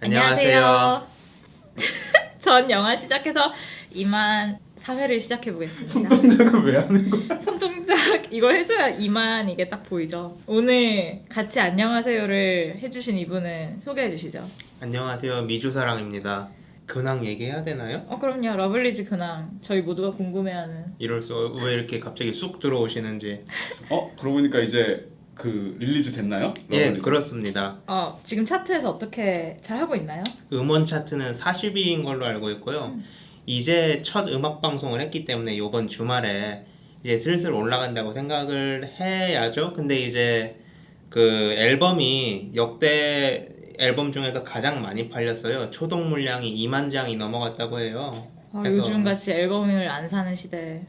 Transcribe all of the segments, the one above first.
안녕하세요. 전 영화 시작해서 이만 4회를 시작해 보겠습니다. 손동작은 왜 하는 거야? 손동작 이걸 해줘야 이만 이게 딱 보이죠. 오늘 같이 안녕하세요를 해주신 이분은 소개해 주시죠. 안녕하세요, 미주사랑입니다. 근황 얘기해야 되나요? 그럼요. 러블리즈 근황 저희 모두가 궁금해하는. 이럴 수 왜 이렇게 갑자기 쑥 들어오시는지. 그러고 보니까 이제 그 릴리즈 됐나요? 예, 러블리즈? 그렇습니다. 지금 차트에서 어떻게 잘 하고 있나요? 음원 차트는 40위인 걸로 알고 있고요. 이제 첫 음악 방송을 했기 때문에 이번 주말에 이제 슬슬 올라간다고 생각을 해야죠. 근데 이제 그 앨범이 역대 앨범 중에서 가장 많이 팔렸어요. 초동 물량이 2만 장이 넘어갔다고 해요. 그래서- 요즘같이 앨범을 안 사는 시대에.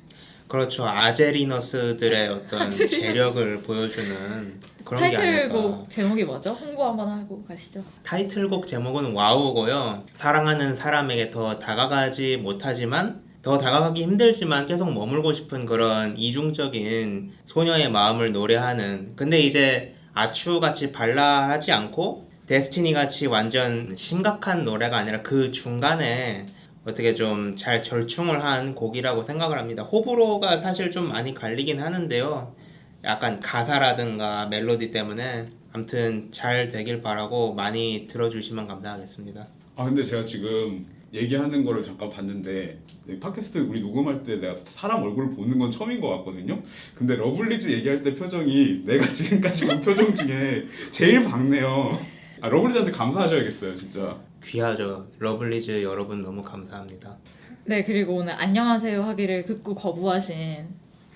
그렇죠. 아제리너스들의 어떤 재력을 보여주는 그런 게 아닐까. 타이틀곡 제목이 뭐죠? 홍보 한번 하고 가시죠. 타이틀곡 제목은 와우고요. 사랑하는 사람에게 더 다가가지 못하지만 더 다가가기 힘들지만 계속 머물고 싶은 그런 이중적인 소녀의 마음을 노래하는, 근데 이제 아추같이 발랄하지 않고 데스티니같이 완전 심각한 노래가 아니라 그 중간에 어떻게 좀 잘 절충을 한 곡이라고 생각을 합니다. 호불호가 사실 좀 많이 갈리긴 하는데요. 약간 가사라든가 멜로디 때문에 아무튼 잘 되길 바라고 많이 들어주시면 감사하겠습니다. 근데 제가 지금 얘기하는 거를 잠깐 봤는데 팟캐스트 우리 녹음할 때 내가 사람 얼굴을 보는 건 처음인 것 같거든요. 근데 러블리즈 얘기할 때 표정이 내가 지금까지 본 표정 중에 제일 밝네요. 러블리즈한테 감사하셔야겠어요, 진짜. 귀하죠. 러블리즈 여러분 너무 감사합니다. 네, 그리고 오늘 안녕하세요 하기를 극구 거부하신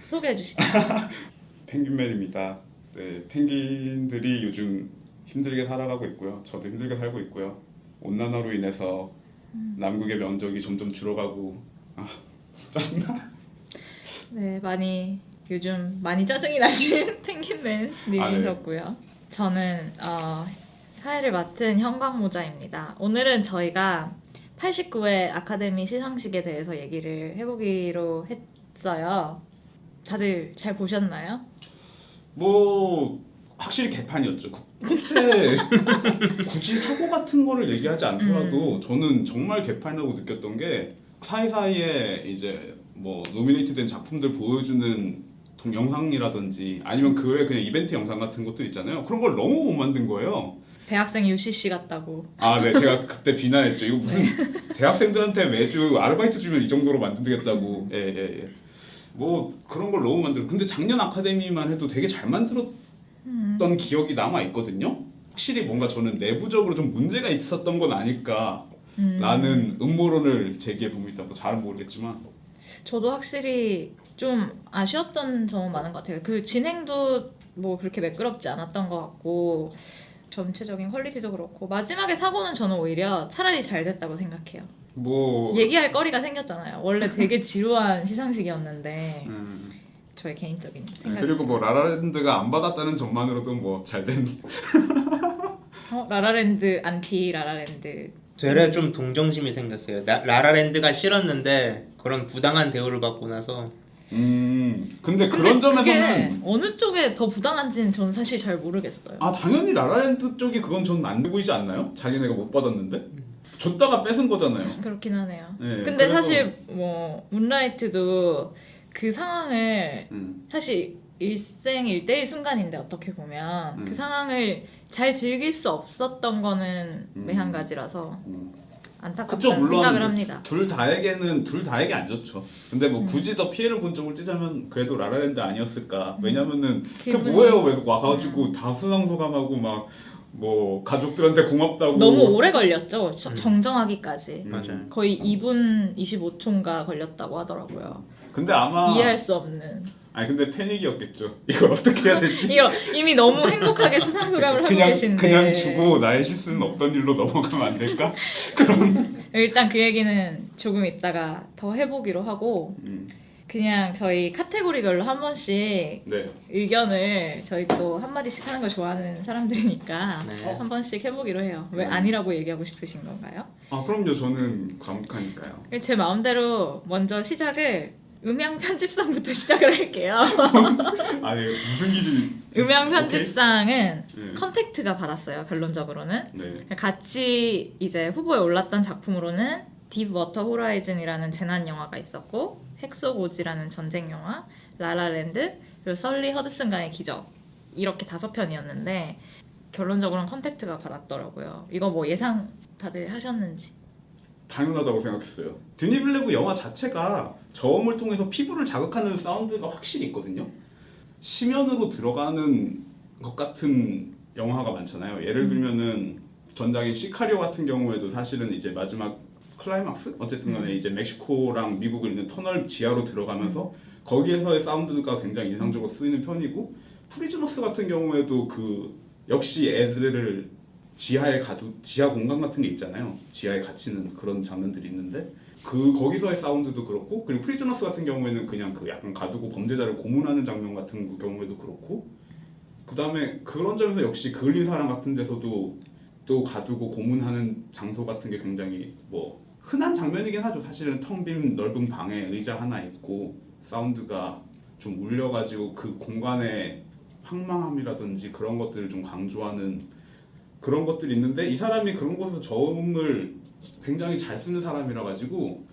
소개해 주시죠. 펭귄맨입니다. 네, 펭귄들이 요즘 힘들게 살아가고 있고요. 저도 힘들게 살고 있고요. 온난화로 인해서 남극의 면적이 점점 줄어가고 짜증나. 네, 요즘 많이 짜증이 나신 펭귄맨 님이셨고요. 저는 사회를 맡은 형광모자입니다. 오늘은 저희가 89회 아카데미 시상식에 대해서 얘기를 해보기로 했어요. 다들 잘 보셨나요? 확실히 개판이었죠. 그때 굳이 사고 같은 거를 얘기하지 않더라도 저는 정말 개판이라고 느꼈던 게 사이사이에 이제 노미네이트된 작품들 보여주는 영상이라든지 아니면 그 외에 그냥 이벤트 영상 같은 것들 있잖아요. 그런 걸 너무 못 만든 거예요. 대학생 UCC 같다고. 네, 제가 그때 비난했죠. 이거 무슨 대학생들한테 매주 아르바이트 주면 이 정도로 만들겠다고. 예. 그런 걸 너무 만들어. 근데 작년 아카데미만 해도 되게 잘 만들었던 기억이 남아 있거든요. 확실히 뭔가 저는 내부적으로 좀 문제가 있었던 건 아닐까라는 음모론을 제기해 봅니다. 잘은 모르겠지만. 저도 확실히 좀 아쉬웠던 점은 많은 것 같아요. 그 진행도 그렇게 매끄럽지 않았던 것 같고 전체적인 퀄리티도 그렇고 마지막에 사고는 저는 오히려 차라리 잘 됐다고 생각해요. 얘기할 거리가 생겼잖아요. 원래 되게 지루한 시상식이었는데 저의 개인적인 생각이죠. 그리고 라라랜드가 안 받았다는 점만으로도 잘 된. 라라랜드 안티 라라랜드. 되레 좀 동정심이 생겼어요. 라라랜드가 싫었는데 그런 부당한 대우를 받고 나서. 근데 그런 점에서는 그게 어느 쪽에 더 부당한지는 저는 사실 잘 모르겠어요. 당연히 라라랜드 쪽이 그건 저는 안 보이지 않나요? 자기네가 못 받았는데 줬다가 뺏은 거잖아요. 그렇긴 하네요. 네, 근데 그래서- 사실 문라이트도 그 상황을 사실 일생일대의 순간인데 어떻게 보면 그 상황을 잘 즐길 수 없었던 거는 매한가지라서 안타깝다는 생각을 합니다. 둘 다에게 안 좋죠. 근데 굳이 더 피해를 본 쪽을 찌자면 그래도 라라랜드 아니었을까. 왜냐면은 그게 뭐예요? 왜 와가지고 다 수상소감하고 가족들한테 고맙다고. 너무 오래 걸렸죠. 정정하기까지. 맞아요. 거의 2분 25초인가 걸렸다고 하더라고요. 근데 아마 이해할 수 없는. 근데 패닉이었겠죠. 이걸 어떻게 해야 되지? 이거 이미 너무 행복하게 수상소감을 하고 계신데 그냥 주고 나의 실수는 없던 일로 넘어가면 안 될까? 일단 그 얘기는 조금 있다가 더 해보기로 하고 그냥 저희 카테고리별로 한 번씩 네. 의견을 저희 또 한마디씩 하는 걸 좋아하는 사람들이니까 네. 한 번씩 해보기로 해요. 왜 아니라고 얘기하고 싶으신 건가요? 그럼요. 저는 과묵하니까요. 제 마음대로 먼저 시작을 음향 편집상부터 시작을 할게요. 아니 무슨 기준이? 음향 편집상은 네. 컨택트가 받았어요. 결론적으로는 네. 같이 이제 후보에 올랐던 작품으로는 딥 워터 호라이즌이라는 재난 영화가 있었고, 헥소고지라는 전쟁 영화, 라라랜드, 그리고 설리 허드슨강의 기적, 이렇게 5편이었는데 결론적으로는 컨택트가 받았더라고요. 이거 뭐 예상 다들 하셨는지? 당연하다고 생각했어요. 드니 빌레브 영화 자체가 저음을 통해서 피부를 자극하는 사운드가 확실히 있거든요. 심연으로 들어가는 것 같은 영화가 많잖아요. 예를 들면은 전작인 시카리오 같은 경우에도 사실은 이제 마지막 클라이막스? 어쨌든 간에 이제 멕시코랑 미국을 있는 터널 지하로 들어가면서 거기에서의 사운드가 굉장히 인상적으로 쓰이는 편이고, 프리즈너스 같은 경우에도 그 역시 애들을 지하 공간 같은 게 있잖아요. 지하에 갇히는 그런 장면들이 있는데 그 거기서의 사운드도 그렇고, 그리고 프리즈너스 같은 경우에는 그냥 그 약간 가두고 범죄자를 고문하는 장면 같은 경우에도 그렇고, 그 다음에 그런 점에서 역시 그을린 사람 같은 데서도 또 가두고 고문하는 장소 같은 게 굉장히 뭐 흔한 장면이긴 하죠. 사실은 텅 빈 넓은 방에 의자 하나 있고 사운드가 좀 울려가지고 그 공간의 황망함이라든지 그런 것들을 좀 강조하는 그런 것들이 있는데, 이 사람이 그런 곳에서 저음을 굉장히 잘 쓰는 사람이라 가지고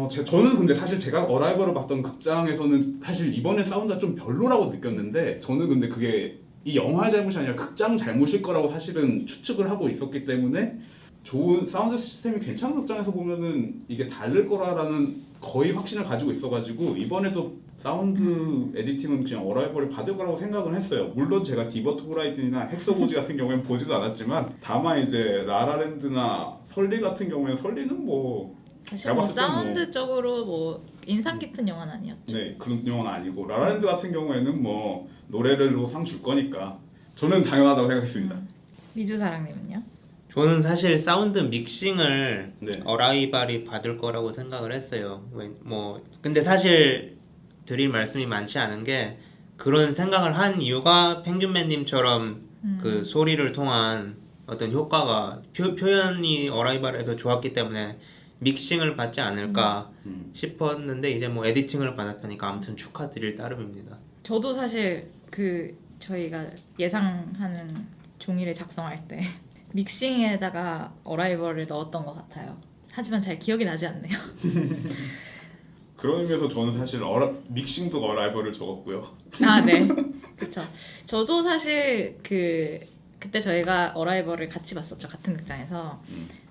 저는 근데 사실 제가 어라이벌을 봤던 극장에서는 사실 이번에 사운드가 좀 별로라고 느꼈는데, 저는 근데 그게 이 영화의 잘못이 아니라 극장 잘못일 거라고 사실은 추측을 하고 있었기 때문에, 좋은 사운드 시스템이 괜찮은 극장에서 보면은 이게 다를 거라는 거의 확신을 가지고 있어가지고 이번에도 사운드 에디팅은 그냥 어라이벌을 받을 거라고 생각을 했어요. 물론 제가 디버트 호라이즌이나 헥소고지 같은 경우에는 보지도 않았지만, 다만 이제 라라랜드나 설리 같은 경우에는 설리는 뭐 사실 제가 뭐 봤을 땐 뭐- 사운드적으로 뭐 인상 깊은 영화는 아니었죠. 네, 그런 영화는 아니고, 라라랜드 같은 경우에는 뭐 노래를로 상 줄 거니까 저는 당연하다고 생각했습니다. 미주사랑님은요? 저는 사실 사운드 믹싱을 네. 어라이벌이 받을 거라고 생각을 했어요. 뭐 근데 사실 드릴 말씀이 많지 않은 게, 그런 생각을 한 이유가 펭귄맨님처럼 그 소리를 통한 어떤 효과가 표현이 어라이벌에서 좋았기 때문에 믹싱을 받지 않을까 싶었는데, 이제 뭐 에디팅을 받았다니까 아무튼 축하드릴 따름입니다. 저도 사실 그 저희가 예상하는 종이를 작성할 때 믹싱에다가 어라이벌을 넣었던 것 같아요. 하지만 잘 기억이 나지 않네요. 그런 의미에서 저는 사실 믹싱도 어라이벌을 적었고요. 아, 네. 그쵸. 저도 사실 그때 저희가 어라이벌을 같이 봤었죠. 같은 극장에서.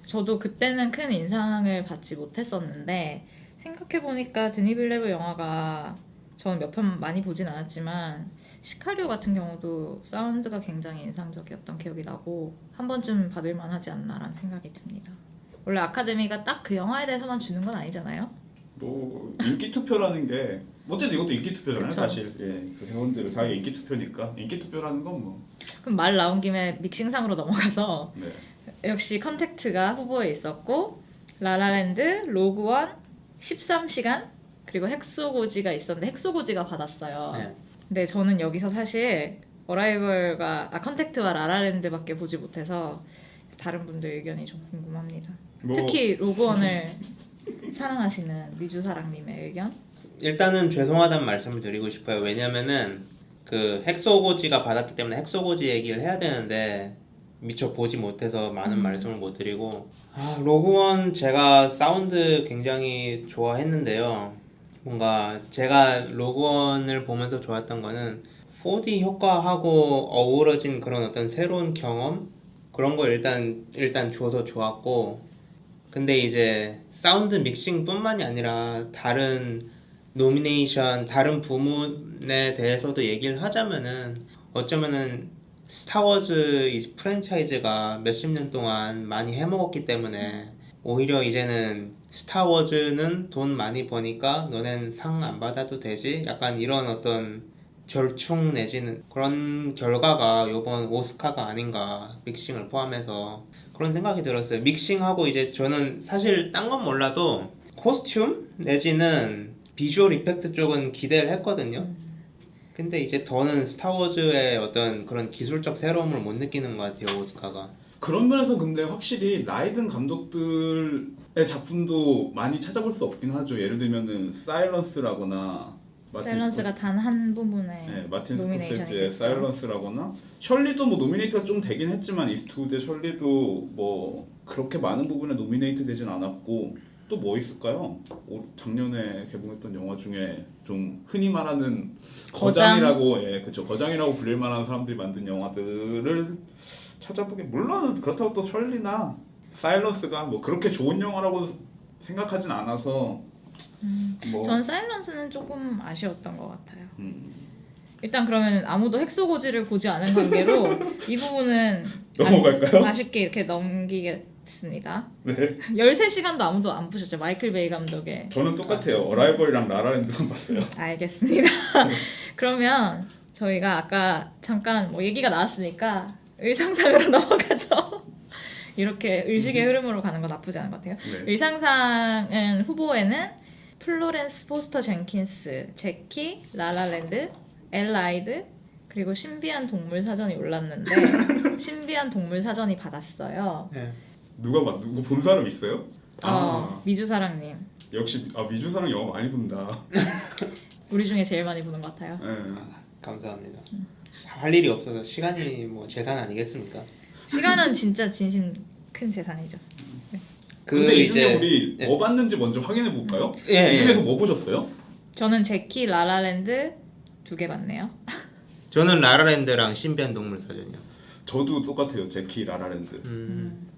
저도 그때는 큰 인상을 받지 못했었는데, 생각해보니까 드니 빌레브 영화가 저는 몇 편 많이 보진 않았지만 시카리오 같은 경우도 사운드가 굉장히 인상적이었던 기억이 나고, 한 번쯤 받을 만하지 않나라는 생각이 듭니다. 원래 아카데미가 딱 그 영화에 대해서만 주는 건 아니잖아요. 뭐 인기 투표라는 게 어쨌든 이것도 인기 투표잖아요. 그쵸. 사실 그 회원들 사이 인기 투표니까 인기 투표라는 건 뭐. 그럼 말 나온 김에 믹싱상으로 넘어가서, 네. 역시 컨택트가 후보에 있었고, 라라랜드, 로그원, 13시간, 그리고 헥소고지가 있었는데 헥소고지가 받았어요. 네. 근데 저는 여기서 사실 어라이벌과 컨택트와 라라랜드밖에 보지 못해서 다른 분들 의견이 좀 궁금합니다. 뭐- 특히 로그원을 사랑하시는 미주사랑님의 의견? 일단은 죄송하다는 말씀을 드리고 싶어요. 왜냐면은 그 헥소고지가 받았기 때문에 헥소고지 얘기를 해야 되는데 미처 보지 못해서 많은 말씀을 못 드리고, 로그원 제가 사운드 굉장히 좋아했는데요. 뭔가 제가 로그원을 보면서 좋았던 거는 4D 효과하고 어우러진 그런 어떤 새로운 경험, 그런 거 일단 줘서 좋았고, 근데 이제 사운드 믹싱뿐만이 아니라 다른 노미네이션, 다른 부문에 대해서도 얘기를 하자면은, 어쩌면은 스타워즈 이 프랜차이즈가 몇십 년 동안 많이 해먹었기 때문에 오히려 이제는 스타워즈는 돈 많이 버니까 너넨 상 안 받아도 되지? 약간 이런 어떤 절충 내지는 그런 결과가 이번 오스카가 아닌가, 믹싱을 포함해서 그런 생각이 들었어요. 믹싱하고 이제 저는 사실 딴 건 몰라도 코스튬 내지는 비주얼 이펙트 쪽은 기대를 했거든요. 근데 이제 더는 스타워즈의 어떤 그런 기술적 새로움을 못 느끼는 것 같아요, 오스카가. 그런 면에서 근데 확실히 나이 든 감독들의 작품도 많이 찾아볼 수 없긴 하죠. 예를 들면은 사일런스라거나 사일런스가 단 한 부분에 네, 마틴 노미네이션이 스코세지의 됐죠. 사일런스라거나 셜리도 뭐 노미네이트가 좀 되긴 했지만 이스트우드의 셜리도 뭐 그렇게 많은 부분에 노미네이트 되진 않았고 또 뭐 있을까요? 작년에 개봉했던 영화 중에 좀 흔히 말하는 거장이라고 그쵸 거장이라고 불릴 만한 사람들이 만든 영화들을 찾아보기 물론 그렇다고 또 셜리나 사일런스가 뭐 그렇게 좋은 영화라고 생각하진 않아서 뭐 전 사일런스는 조금 아쉬웠던 것 같아요. 음, 일단 그러면 아무도 헥소고지를 보지 않은 관계로 이 부분은 넘어갈까요? 아쉽게 이렇게 넘기겠습니다. 네. 13시간도 아무도 안 보셨죠? 마이클 베이 감독의. 저는 똑같아요. 어라이벌이랑 라라랜드만 봤어요. 알겠습니다. 그러면 저희가 아까 잠깐 뭐 얘기가 나왔으니까 의상상으로 넘어가죠. 이렇게 의식의 흐름으로 가는 건 나쁘지 않은 것 같아요. 네. 의상상은 후보에는 플로렌스 포스터 젠킨스, 제키, 라라랜드, 엘라이드 그리고 신비한 동물 사전이 올랐는데 신비한 동물 사전이 받았어요. 네. 누구 본 사람 있어요? 미주사랑님 역시 미주사랑 영화 많이 본다. 우리 중에 제일 많이 보는 것 같아요. 네. 감사합니다. 할 일이 없어서 시간이 뭐 재산 아니겠습니까? 시간은 진짜 진심 큰 재산이죠. 근데 이 중에 이제 우리 예. 뭐 봤는지 먼저 확인해 볼까요? 예, 이 중에서 예. 뭐 보셨어요? 저는 제키, 라라랜드 2개 봤네요. 저는 라라랜드랑 신비한 동물 사전이요. 저도 똑같아요. 제키 라라랜드.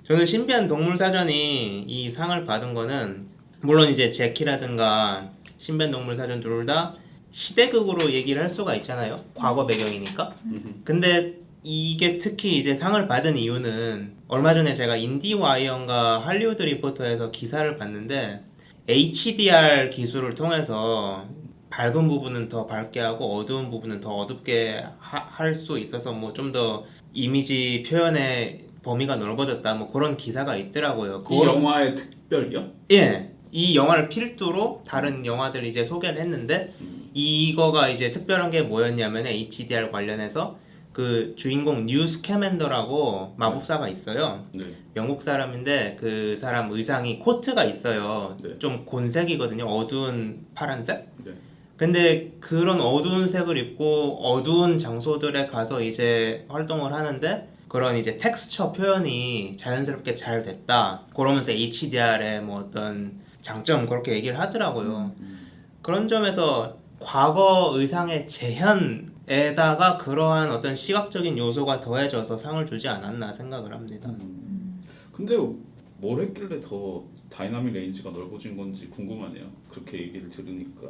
저는 신비한 동물 사전이 이 상을 받은 거는 물론 이제 제키라든가 신비한 동물 사전 둘 다 시대극으로 얘기를 할 수가 있잖아요. 과거 배경이니까. 근데 이게 특히 이제 상을 받은 이유는 얼마 전에 제가 인디와이어인가 할리우드 리포터에서 기사를 봤는데 HDR 기술을 통해서 밝은 부분은 더 밝게 하고 어두운 부분은 더 어둡게 할 수 있어서 뭐 좀 더 이미지 표현의 범위가 넓어졌다 뭐 그런 기사가 있더라고요. 이 영화의 특별이요? 예. 이 영화를 필두로 다른 영화들 이제 소개를 했는데 이거가 이제 특별한 게 뭐였냐면 HDR 관련해서 그 주인공 뉴스 캐맨더라고 마법사가 있어요. 네. 영국 사람인데 그 사람 의상이 코트가 있어요. 네. 좀 곤색이거든요. 어두운 파란색. 네. 근데 그런 어두운 색을 입고 어두운 장소들에 가서 이제 활동을 하는데 그런 이제 텍스처 표현이 자연스럽게 잘 됐다. 그러면서 HDR의 뭐 어떤 장점 그렇게 얘기를 하더라고요. 그런 점에서 과거 의상의 재현에다가 그러한 어떤 시각적인 요소가 더해져서 상을 주지 않았나 생각을 합니다. 근데 뭘 했길래 더 다이나믹 레인지가 넓어진 건지 궁금하네요. 그렇게 얘기를 들으니까.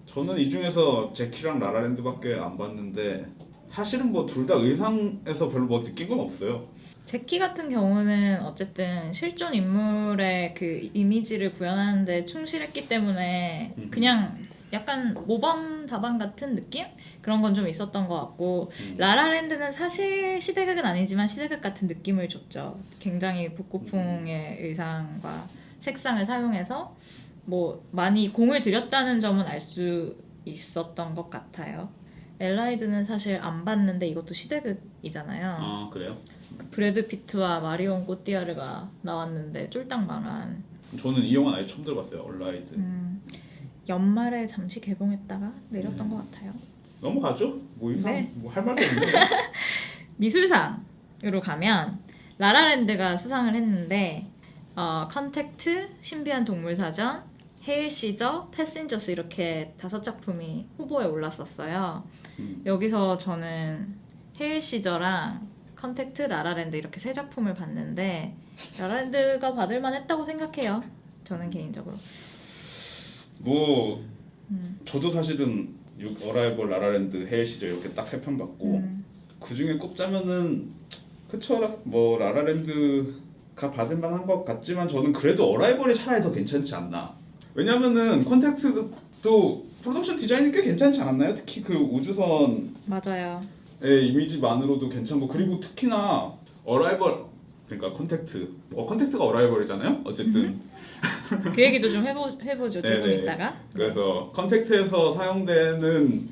저는 이 중에서 제키랑 라라랜드밖에 안 봤는데 사실은 뭐 둘 다 의상에서 별로 뭐 느낀 건 없어요. 제키 같은 경우는 어쨌든 실존 인물의 그 이미지를 구현하는데 충실했기 때문에 그냥 약간 모범 답안 같은 느낌? 그런 건 좀 있었던 것 같고 라라랜드는 사실 시대극은 아니지만 시대극 같은 느낌을 줬죠. 굉장히 북고풍의 의상과 색상을 사용해서 뭐 많이 공을 들였다는 점은 알 수 있었던 것 같아요. 엘라이드는 사실 안 봤는데 이것도 시대극이잖아요. 아 그래요? 브래드 피트와 마리온 꼬띠아르가 나왔는데 쫄딱 망한. 저는 이 영화 아예 처음 들어봤어요. 얼라이드. 연말에 잠시 개봉했다가 내렸던 것 같아요. 넘어가죠? 뭐 이상 네. 뭐 할 말도 없는데. 미술상으로 가면 라라랜드가 수상을 했는데 컨택트, 신비한 동물사전, 헤일 시저, 패신저스 이렇게 5작품이 후보에 올랐었어요. 여기서 저는 헤일 시저랑 컨택트, 라라랜드 이렇게 3작품을 봤는데 라라랜드가 받을 만했다고 생각해요. 저는 개인적으로. 뭐 저도 사실은 어라이벌, 라라랜드, 헤일 시저 이렇게 딱 3편 봤고 그 중에 꼽자면은 그쵸 뭐 라라랜드가 받을 만한 것 같지만 저는 그래도 어라이벌이 차라리 더 괜찮지 않나. 왜냐면은 컨택트도 프로덕션 디자인이 꽤 괜찮지 않았나요? 특히 그 우주선의 맞아요. 이미지만으로도 괜찮고 그리고 특히나 어라이벌 그러니까 컨택트가 어라이벌이잖아요. 어쨌든 그 얘기도 좀 해보죠. 조금 네네. 이따가. 그래서 컨택트에서 사용되는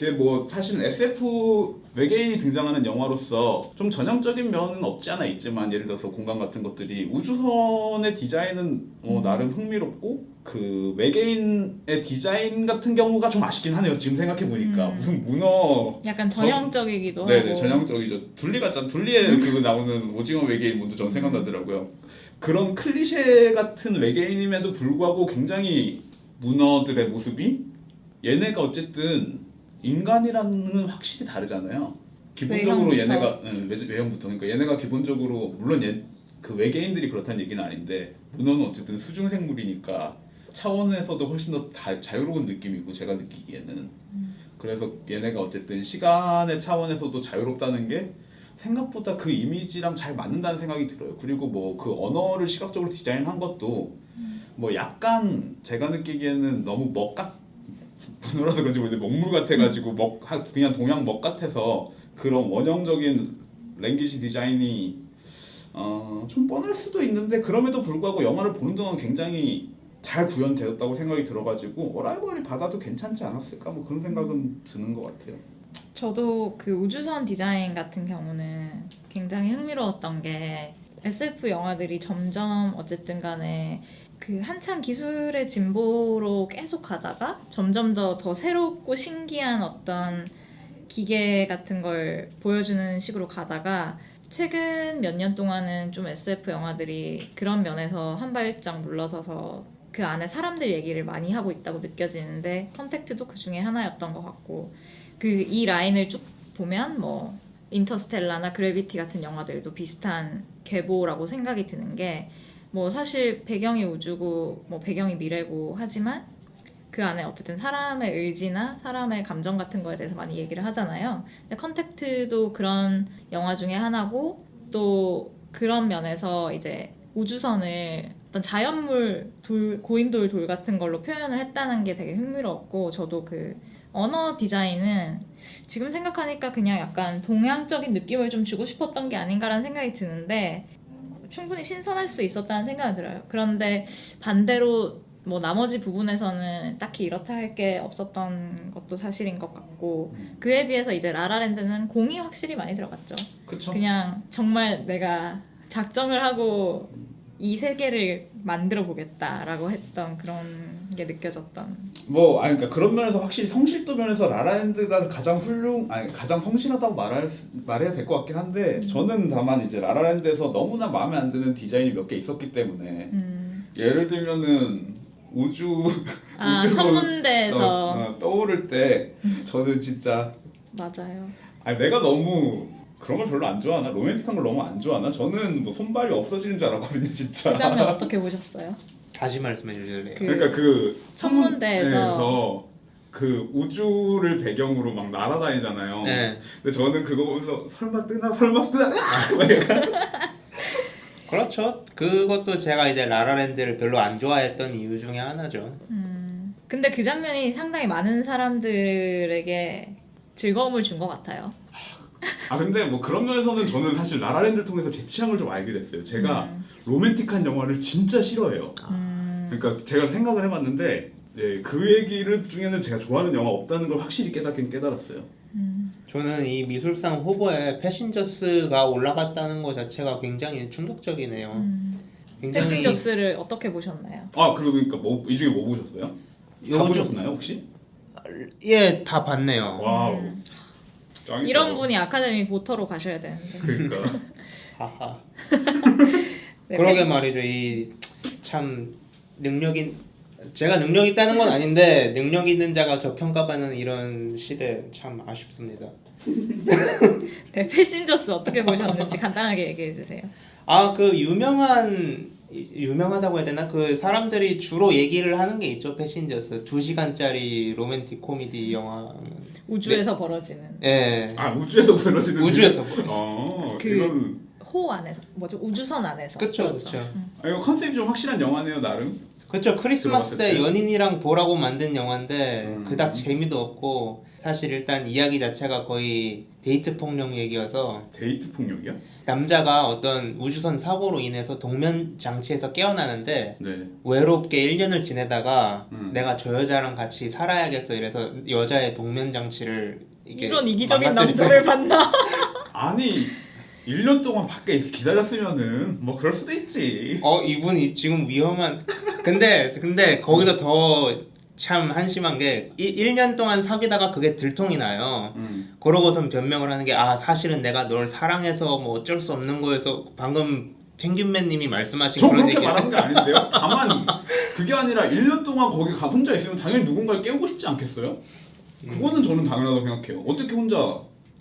이게 뭐 사실은 SF 외계인이 등장하는 영화로서 좀 전형적인 면은 없지 않아 있지만 예를 들어서 공간 같은 것들이 우주선의 디자인은 나름 흥미롭고 그 외계인의 디자인 같은 경우가 좀 아쉽긴 하네요. 지금 생각해 보니까 무슨 문어 약간 전형적이기도 네네 하고. 전형적이죠. 둘리의 그거 나오는 오징어 외계인 먼저 전 생각나더라고요. 그런 클리셰 같은 외계인임에도 불구하고 굉장히 문어들의 모습이 얘네가 어쨌든 인간이랑은 확실히 다르잖아요. 기본적으로 외형부터. 외형부터 그러니까 얘네가 기본적으로 물론 그 외계인들이 그렇다는 얘기는 아닌데 문어는 어쨌든 수중 생물이니까 차원에서도 훨씬 더 자유로운 느낌이고 제가 느끼기에는 그래서 얘네가 어쨌든 시간의 차원에서도 자유롭다는 게 생각보다 그 이미지랑 잘 맞는다는 생각이 들어요. 그리고 뭐 그 언어를 시각적으로 디자인한 것도 뭐 약간 제가 느끼기에는 너무 문어라서 그런지 모르겠는데 먹물 같아가지고 그냥 동양 먹 같아서 그런 원형적인 랭귀지 디자인이 좀 뻔할 수도 있는데 그럼에도 불구하고 영화를 보는 동안 굉장히 잘 구현되었다고 생각이 들어가지고 어라이벌이 받아도 괜찮지 않았을까 뭐 그런 생각은 드는 것 같아요. 저도 그 우주선 디자인 같은 경우는 굉장히 흥미로웠던 게 SF 영화들이 점점 어쨌든 간에 그 한참 기술의 진보로 계속 가다가 점점 더 새롭고 신기한 어떤 기계 같은 걸 보여주는 식으로 가다가 최근 몇 년 동안은 좀 SF 영화들이 그런 면에서 한 발짝 물러서서 그 안에 사람들 얘기를 많이 하고 있다고 느껴지는데 컨택트도 그 중에 하나였던 것 같고 그 이 라인을 쭉 보면 뭐 인터스텔라나 그래비티 같은 영화들도 비슷한 계보라고 생각이 드는 게 뭐 사실 배경이 우주고 뭐 배경이 미래고 하지만 그 안에 어쨌든 사람의 의지나 사람의 감정 같은 거에 대해서 많이 얘기를 하잖아요. 근데 컨택트도 그런 영화 중에 하나고 또 그런 면에서 이제 우주선을 어떤 자연물 고인돌 돌 같은 걸로 표현을 했다는 게 되게 흥미로웠고 저도 그 언어 디자인은 지금 생각하니까 그냥 약간 동양적인 느낌을 좀 주고 싶었던 게 아닌가라는 생각이 드는데 충분히 신선할 수 있었다는 생각이 들어요. 그런데 반대로 뭐 나머지 부분에서는 딱히 이렇다 할 게 없었던 것도 사실인 것 같고 그에 비해서 이제 라라랜드는 공이 확실히 많이 들어갔죠. 그쵸? 그냥 정말 내가 작정을 하고 이 세계를 만들어 보겠다라고 했던 그런 게 느껴졌던. 그러니까 그런 면에서 확실히 성실도 면에서 라라랜드가 가장 가장 성실하다고 말해야 될 것 같긴 한데 저는 다만 이제 라라랜드에서 너무나 마음에 안 드는 디자인이 몇 개 있었기 때문에 예를 들면은 우주로 천문대에서 떠오를 때 저는 진짜 맞아요. 내가 너무 그런 걸 별로 안 좋아하나? 로맨틱한 걸 너무 안 좋아하나? 저는 뭐 손발이 없어지는 줄 알았거든요, 진짜. 그 장면 어떻게 보셨어요? 다시 말씀해 주실래요? 그러니까 그 천문대에서 그 우주를 배경으로 막 날아다니잖아요. 네. 근데 저는 그거 보면서 설마 뜨나 막 약간 그렇죠. 그것도 제가 이제 라라랜드를 별로 안 좋아했던 이유 중에 하나죠. 근데 그 장면이 상당히 많은 사람들에게 즐거움을 준 것 같아요. 근데 뭐 그런 면에서는 저는 사실 라라랜드를 통해서 제 취향을 좀 알게 됐어요. 제가 로맨틱한 영화를 진짜 싫어해요. 그러니까 제가 생각을 해봤는데 그 얘기를 중에는 제가 좋아하는 영화 없다는 걸 확실히 깨달았어요. 저는 이 미술상 후보에 패신저스가 올라갔다는 것 자체가 굉장히 충격적이네요. 굉장히 패신저스를 어떻게 보셨나요? 그러니까 이 중에 뭐 보셨어요? 다 보셨나요 혹시? 예, 다 봤네요. 와우. 짱이다. 이런 분이 아카데미 보터로 가셔야 되는데. 그러니까. 하하. 네, 그러게 말이죠. 이 참 제가 능력 있다는 건 아닌데 능력 있는 자가 저평가받는 이런 시대 참 아쉽습니다. 네, 패신저스 어떻게 보셨는지 간단하게 얘기해 주세요. 그 유명하다고 해야 되나? 그 사람들이 주로 얘기를 하는 게 있죠. 패신저스 2시간짜리 로맨틱 코미디 영화. 우주에서 벌어지는. 예. 우주에서 벌어지는 우주에서 그 호 안에서 우주선 안에서. 그쵸. 이거 컨셉이 좀 확실한 영화네요 나름. 그렇죠. 크리스마스 들어봤을 때 때. 연인이랑 보라고 만든 영화인데 음. 그닥 재미도 없고 사실 일단 이야기 자체가 거의 데이트 폭력 얘기여서 데이트 폭력이야? 남자가 어떤 우주선 사고로 인해서 동면 장치에서 깨어나는데 네. 외롭게 1년을 지내다가 음. 내가 저 여자랑 같이 살아야겠어 이래서 여자의 동면 장치를 이게 이런 이기적인 망가뜨리고- 남자를 봤나? 아니 1년 동안 밖에 기다렸으면은 뭐 그럴 수도 있지. 이분이 지금 위험한 근데 거기서 더 참 한심한 게 1년 동안 사귀다가 그게 들통이 나요. 그러고선 변명을 하는 게 사실은 내가 널 사랑해서 뭐 어쩔 수 없는 거여서 방금 펭귄맨님이 말씀하신 저 그런 그렇게 얘기 말한 게 아닌데요. 다만 그게 아니라 1년 동안 거기 가 혼자 있으면 당연히 누군가를 깨우고 싶지 않겠어요? 그거는 저는 당연하다고 생각해요. 어떻게 혼자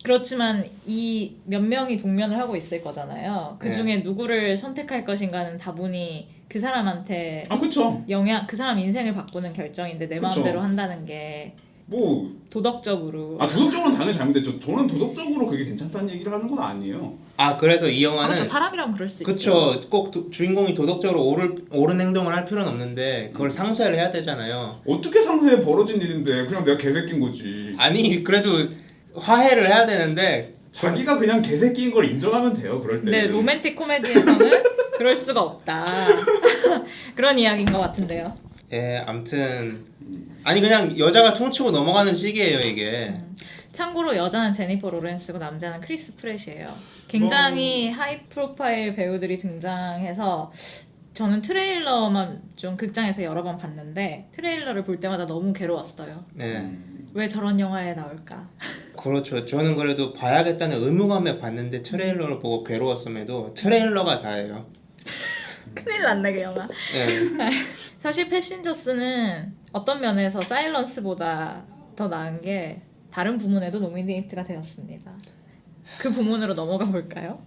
그렇지만 이 몇 명이 동면을 하고 있을 거잖아요. 그 중에 누구를 선택할 것인가는 다분히 그 사람한테 그쵸. 그 사람 인생을 바꾸는 결정인데 내 그쵸. 마음대로 한다는 게 뭐 도덕적으로 도덕적으로는 당연히 잘못됐죠. 저는 도덕적으로 그게 괜찮다는 얘기를 하는 건 아니에요. 그래서 이 영화는 그렇죠. 사람이라면 그럴 수 있죠. 그쵸. 꼭 주인공이 도덕적으로 옳은 행동을 할 필요는 없는데 그걸 상쇄를 해야 되잖아요. 어떻게 상세에 벌어진 일인데 그냥 내가 개새끼인 거지. 아니 그래도 화해를 해야 되는데 자기가 그냥 개새끼인 걸 인정하면 돼요. 그럴 때. 네, 로맨틱 코미디에서는 그럴 수가 없다. 그런 이야기인 것 같은데요. 암튼 아니 그냥 여자가 퉁치고 넘어가는 시기예요 이게. 참고로 여자는 제니퍼 로렌스고 남자는 크리스 프렛이에요. 굉장히 하이 프로파일 배우들이 등장해서 저는 트레일러만 좀 극장에서 여러 번 봤는데 트레일러를 볼 때마다 너무 괴로웠어요. 네. 왜 저런 영화에 나올까? 그렇죠. 저는 그래도 봐야겠다는 의무감에 봤는데 트레일러를 보고 괴로웠음에도 트레일러가 다예요. 큰일 났네 그 영화. 네. 사실 패신저스는 어떤 면에서 사일런스보다 더 나은 게 다른 부문에도 노미네이트가 되었습니다. 그 부문으로 넘어가 볼까요?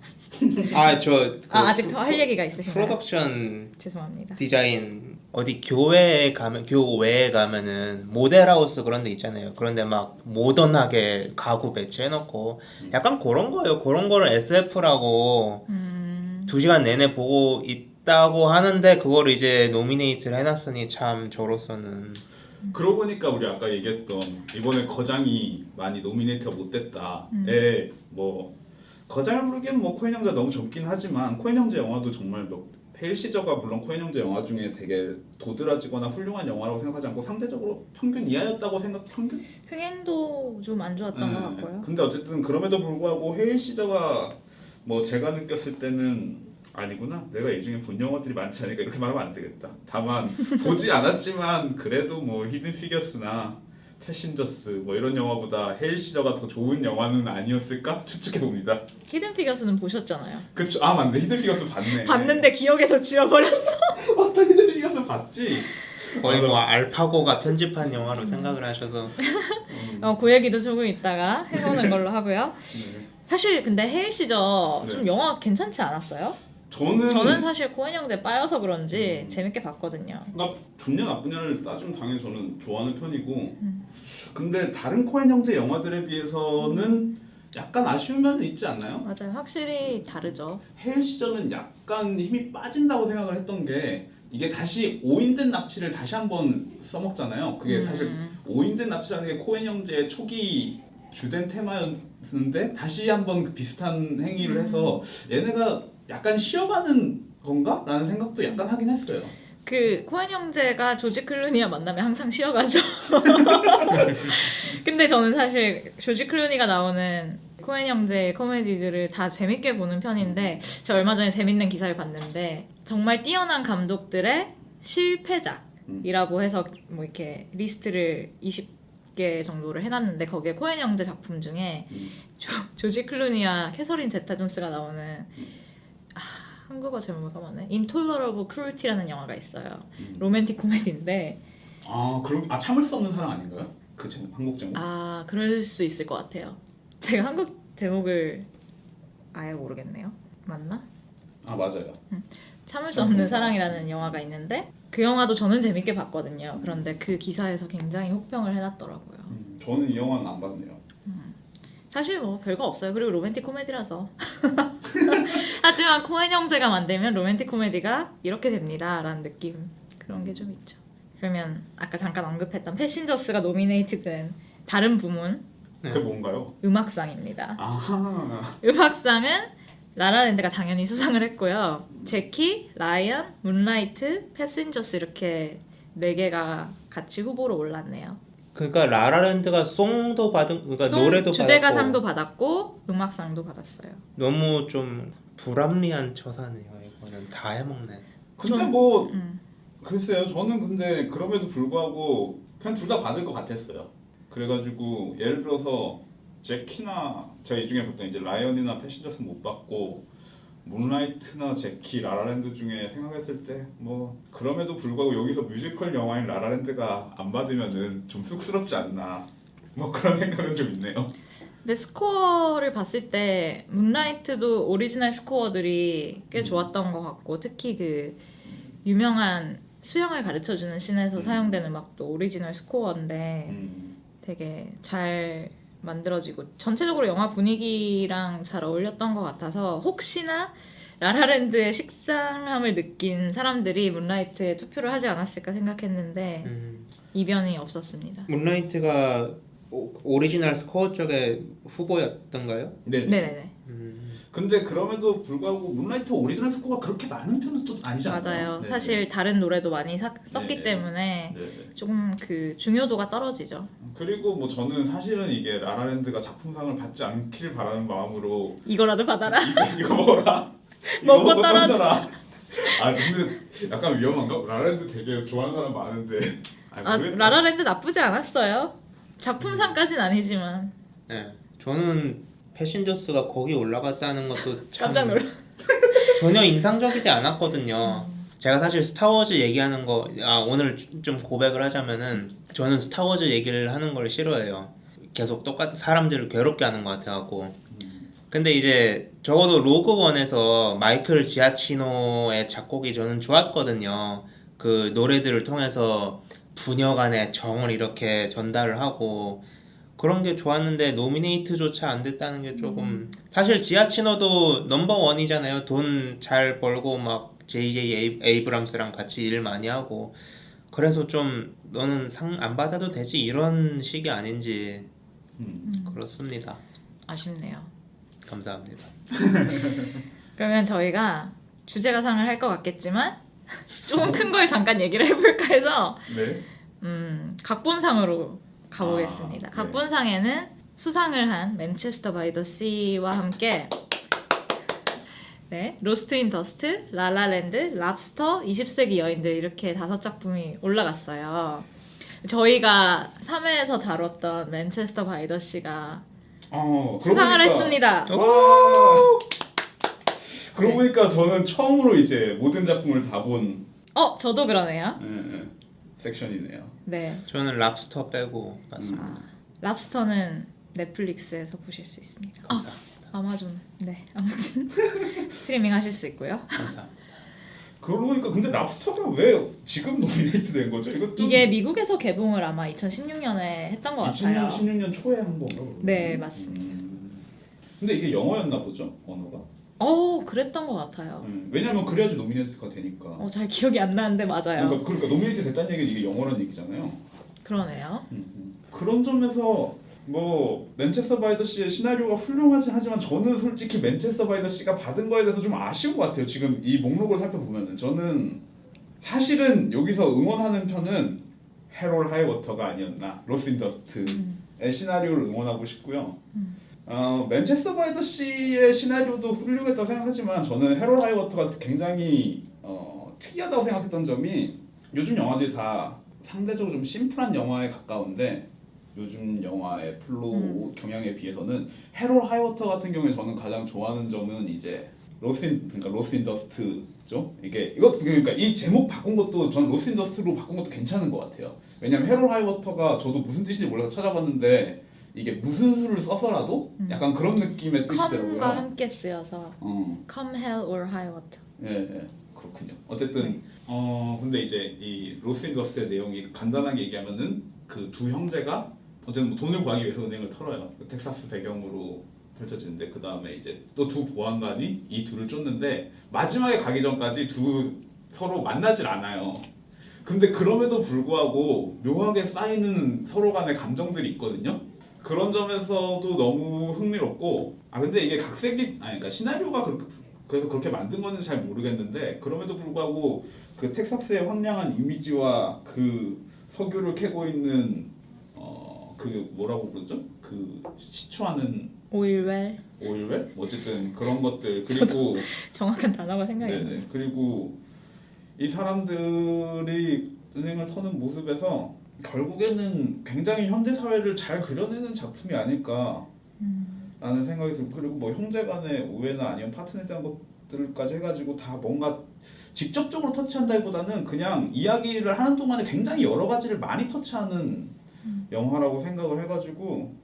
아직 더 할 얘기가 있으신가요? 프로덕션 죄송합니다. 디자인 어디 교외에 가면은 모델하우스 그런 데 있잖아요. 그런데 막 모던하게 가구 배치해놓고 약간 그런 거예요. 그런 거를 SF라고 2시간 내내 보고 있다고 하는데 그걸 이제 노미네이트를 해놨으니 참 저로서는 그러고 보니까 우리 아까 얘기했던 이번에 거장이 많이 노미네이트가 못 됐다에 뭐 거장을 부르기엔 뭐 코엔 형제 너무 젊긴 하지만 코엔 형제 영화도 정말 헤일 시저가 물론 코엔 형제 영화 중에 되게 도드라지거나 훌륭한 영화라고 생각하지 않고 상대적으로 평균 이하였다고 평균? 흥행도 좀 안 좋았던 것 같고요. 근데 어쨌든 그럼에도 불구하고 헤일 시저가 뭐 제가 느꼈을 때는 아니구나. 내가 이 중에 본 영화들이 많지 않으니까 이렇게 말하면 안 되겠다. 다만 보지 않았지만 그래도 뭐 히든 피겨스나 패신저스 뭐 이런 영화보다 헤일 시저가 더 좋은 영화는 아니었을까 추측해 봅니다. 히든 피겨스는 보셨잖아요. 그쵸? 맞네. 히든 피겨스 봤네. 봤는데 기억에서 지워버렸어. 맞다. 히든 피겨스 봤지. 거의 뭐 알파고가 편집한 영화로 생각을 하셔서 그 얘기도 조금 이따가 해보는 걸로 하고요. 네. 사실 근데 헤일 시저 좀 네. 영화 괜찮지 않았어요? 저는 사실 코엔 형제 빠여서 그런지 재밌게 봤거든요. 그러니까 좋냐 나쁘냐를 따지면 당연히 저는 좋아하는 편이고 근데 다른 코엔 형제 영화들에 비해서는 약간 아쉬운 면은 있지 않나요? 맞아요. 확실히 다르죠. 헤일 시저는 약간 힘이 빠진다고 생각을 했던 게 이게 다시 오인된 납치를 다시 한번 써먹잖아요. 그게 사실 오인된 납치라는 게 코엔 형제의 초기 주된 테마였는데 다시 한번 그 비슷한 행위를 해서 얘네가 약간 쉬어가는 건가? 라는 생각도 약간 하긴 했어요. 그 코엔 형제가 조지 클루니와 만나면 항상 쉬어가죠. 근데 저는 사실 조지 클루니가 나오는 코엔 형제의 코미디들을 다 재밌게 보는 편인데 제가 얼마 전에 재밌는 기사를 봤는데 정말 뛰어난 감독들의 실패작이라고 해서 뭐 이렇게 리스트를 20개 정도를 해놨는데 거기에 코엔 형제 작품 중에 조지 클루니와 캐서린 제타 존스가 나오는 한국어 제목을 까먹네. 인톨러러블 크루얼티라는 영화가 있어요. 로맨틱 코미디인데 그럼 참을 수 없는 사랑 아닌가요? 그 한국 제목? 그럴 수 있을 것 같아요. 제가 한국 제목을 아예 모르겠네요. 맞나? 맞아요. 참을 수 없는 사랑이라는 영화가 있는데 그 영화도 저는 재밌게 봤거든요. 그런데 그 기사에서 굉장히 혹평을 해놨더라고요. 저는 이 영화는 안 봤네요. 사실 뭐 별거 없어요. 그리고 로맨틱 코미디라서. 하지만 코엔 형제가 만들면 로맨틱 코미디가 이렇게 됩니다 라는 느낌. 그런 게 좀 있죠. 그러면 아까 잠깐 언급했던 패신저스가 노미네이트된 다른 부문 그게 뭔가요? 음악상입니다. 아하. 음악상은 라라랜드가 당연히 수상을 했고요. 제키, 라이언, 문라이트, 패신저스 이렇게 4개가 같이 후보로 올랐네요. 그러니까 라라랜드가 송도 받은 그러니까 송 노래도 주제가상도 받았고 받았고 음악상도 받았어요. 너무 좀 불합리한 처사네요. 이거는 다 해먹네. 근데 전- 뭐 음. 글쎄요. 저는 근데 그럼에도 불구하고 그냥 둘 다 받을 것 같았어요. 그래가지고 예를 들어서 제키나 제가 이 중에 보통 이제 라이언이나 패신저스 못 받고 문라이트나 제키, 라라랜드 중에 생각했을 때 뭐 그럼에도 불구하고 여기서 뮤지컬 영화인 라라랜드가 안 받으면은 좀 쑥스럽지 않나 뭐 그런 생각은 좀 있네요. 근데 스코어를 봤을 때 문라이트도 오리지널 스코어들이 꽤 좋았던 것 같고 특히 그 유명한 수영을 가르쳐주는 씬에서 사용된 음악도 오리지널 스코어인데 되게 잘 만들어지고 전체적으로 영화 분위기랑 잘 어울렸던 것 같아서 혹시나 라라랜드의 식상함을 느낀 사람들이 문라이트에 투표를 하지 않았을까 생각했는데 이변이 없었습니다. 문라이트가 오리지널 스코어 쪽에 후보였던가요? 네. 네네네. 근데 그럼에도 불구하고 문라이트 오리지널 스코어가 그렇게 많은 편은 또 아니지 않나요? 맞아요. 네. 사실 다른 노래도 많이 썼기 네. 때문에 네. 조금 그 중요도가 떨어지죠. 그리고 뭐 저는 사실은 이게 라라랜드가 작품상을 받지 않기를 바라는 마음으로 이거라도 받아라. 이거 먹어라. 먹고 먹고 떨어져. 떨어져라. 아 근데 약간 위험한가? 라라랜드 되게 좋아하는 사람 많은데. 아, 왜- 라라랜드 나쁘지 않았어요. 작품상까진 아니지만 네. 저는 패신저스가 거기 올라갔다는 것도 참 깜짝 놀라. 전혀 인상적이지 않았거든요. 제가 사실 스타워즈 얘기하는 거 오늘 좀 고백을 하자면은 저는 스타워즈 얘기를 하는 걸 싫어해요. 계속 사람들을 괴롭게 하는 것 같아갖고. 근데 이제 적어도 로그원에서 마이클 지아치노의 작곡이 저는 좋았거든요. 그 노래들을 통해서 부녀 간의 정을 이렇게 전달을 하고 그런 게 좋았는데 노미네이트조차 안 됐다는 게 조금 사실 지아치노도 넘버원이잖아요. 돈 잘 벌고 막 JJ 에이브람스랑 같이 일 많이 하고 그래서 좀 너는 상 안 받아도 되지 이런 식이 아닌지 그렇습니다. 아쉽네요. 감사합니다. 그러면 저희가 주제가상을 할 것 같겠지만 조금 큰 걸 잠깐 얘기를 해볼까 해서 네. 각본상으로 가보겠습니다. 아, 네. 각본상에는 수상을 한 맨체스터 바이 더 시와 함께 네, 로스트 인 더스트, 라라랜드, 랍스터, 20세기 여인들 이렇게 5작품이 올라갔어요. 저희가 3회에서 다뤘던 맨체스터 바이 더 시가 그러고 수상을 보니까- 했습니다. 와. 그러고 네. 보니까 저는 처음으로 이제 모든 작품을 다 본 저도 그러네요. 섹션이네요. 네, 저는 랍스터 빼고 봤습니다. 랍스터는 넷플릭스에서 보실 수 있습니다. 감사합니다. 아마존, 네, 아무튼 스트리밍 하실 수 있고요. 감사합니다. 그러고 보니까 근데 랍스터가 왜 지금 노미네이트 된 거죠? 이거 좀 이게 미국에서 개봉을 아마 2016년에 했던 것 같아요. 2016년 초에 한 건가? 그러면? 네, 맞습니다. 근데 이게 영어였나 보죠, 언어가. 그랬던 것 같아요. 왜냐면 그래야지 노미네이트가 되니까. 잘 기억이 안 나는데 맞아요. 그러니까 노미네이트 됐다는 얘기는 이게 영어라는 얘기잖아요. 그러네요. 그런 점에서 뭐 맨체스터 바이 더 시의 시나리오가 훌륭하긴 하지만 저는 솔직히 맨체스터 바이 더 시가 받은 거에 대해서 좀 아쉬운 것 같아요. 지금 이 목록을 살펴보면은 저는 사실은 여기서 응원하는 편은 해롤 하이워터가 아니었나, 로스 인 더스트의 시나리오를 응원하고 싶고요. 맨체스터 바이 더 시의 시나리오도 훌륭했다고 생각하지만 저는 해롤 하이워터가 굉장히 특이하다고 생각했던 점이 요즘 영화들이 다 상대적으로 좀 심플한 영화에 가까운데 요즘 영화의 플로우 경향에 비해서는 해롤 하이워터 같은 경우에 저는 가장 좋아하는 점은 이제 로스 인 더스트죠. 이거 그러니까 이 제목 바꾼 것도 전 로스 인 더스트로 바꾼 것도 괜찮은 것 같아요. 왜냐면 해롤 하이워터가 저도 무슨 뜻인지 몰라서 찾아봤는데 이게 무슨 수를 써서라도 약간 그런 느낌의 뜻이더라고요. 컴과 함께 쓰여서 어. Come Hell or High Water. 예, 그렇군요. 어쨌든 근데 이제 이 로스 인 더스트의 내용이 간단하게 얘기하면은 그 두 형제가 어쨌든 뭐 돈을 구하기 위해서 은행을 털어요. 그 텍사스 배경으로 펼쳐지는데 그 다음에 이제 또 두 보안관이 이 둘을 쫓는데 마지막에 가기 전까지 서로 만나질 않아요. 근데 그럼에도 불구하고 묘하게 쌓이는 서로 간의 감정들이 있거든요. 그런 점에서도 너무 흥미롭고 근데 이게 각색이 그러니까 시나리오가 그래서 그렇게 만든 건지 잘 모르겠는데 그럼에도 불구하고 그 텍사스의 황량한 이미지와 그 석유를 캐고 있는 그 뭐라고 부르죠? 그 시추하는 오일웰 오일웰? 어쨌든 그런 것들 그리고 정확한 단어가 생각이 안 나요. 네네 그리고 이 사람들이 은행을 터는 모습에서 결국에는 굉장히 현대 사회를 잘 그려내는 작품이 아닐까 라는 생각이 들고 그리고 뭐 형제간의 오해나 아니면 파트너에 대한 것들까지 해가지고 다 뭔가 직접적으로 터치한다기보다는 그냥 이야기를 하는 동안에 굉장히 여러 가지를 많이 터치하는 영화라고 생각을 해가지고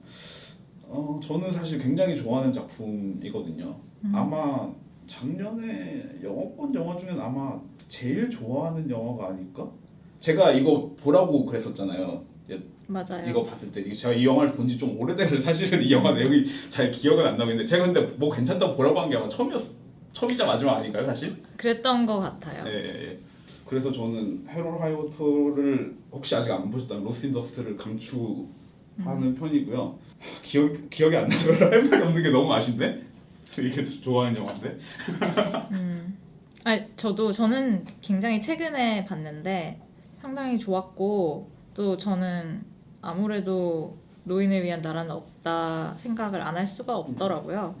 저는 사실 굉장히 좋아하는 작품이거든요. 아마 작년에 영어권 영화 중엔 아마 제일 좋아하는 영화가 아닐까? 제가 이거 보라고 그랬었잖아요. 맞아요. 이거 봤을 때 제가 이 영화를 본 지 좀 오래돼서 사실은 이 영화 내용이 잘 기억은 안 나는데 제가 근데 뭐 괜찮다고 보라고 한 게 아마 처음이자 마지막 아닌가요 사실? 그랬던 것 같아요. 예. 그래서 저는 해롤 하이워터를 혹시 아직 안 보셨다면 로스트 인 더스트를 강추하는 편이고요. 기억이 안 나서 할 말이 없는 게 너무 아쉽네. 이게 좋아하는 영화인데. 저는 굉장히 최근에 봤는데 상당히 좋았고 또 저는 아무래도 노인을 위한 나라는 없다 생각을 안 할 수가 없더라고요.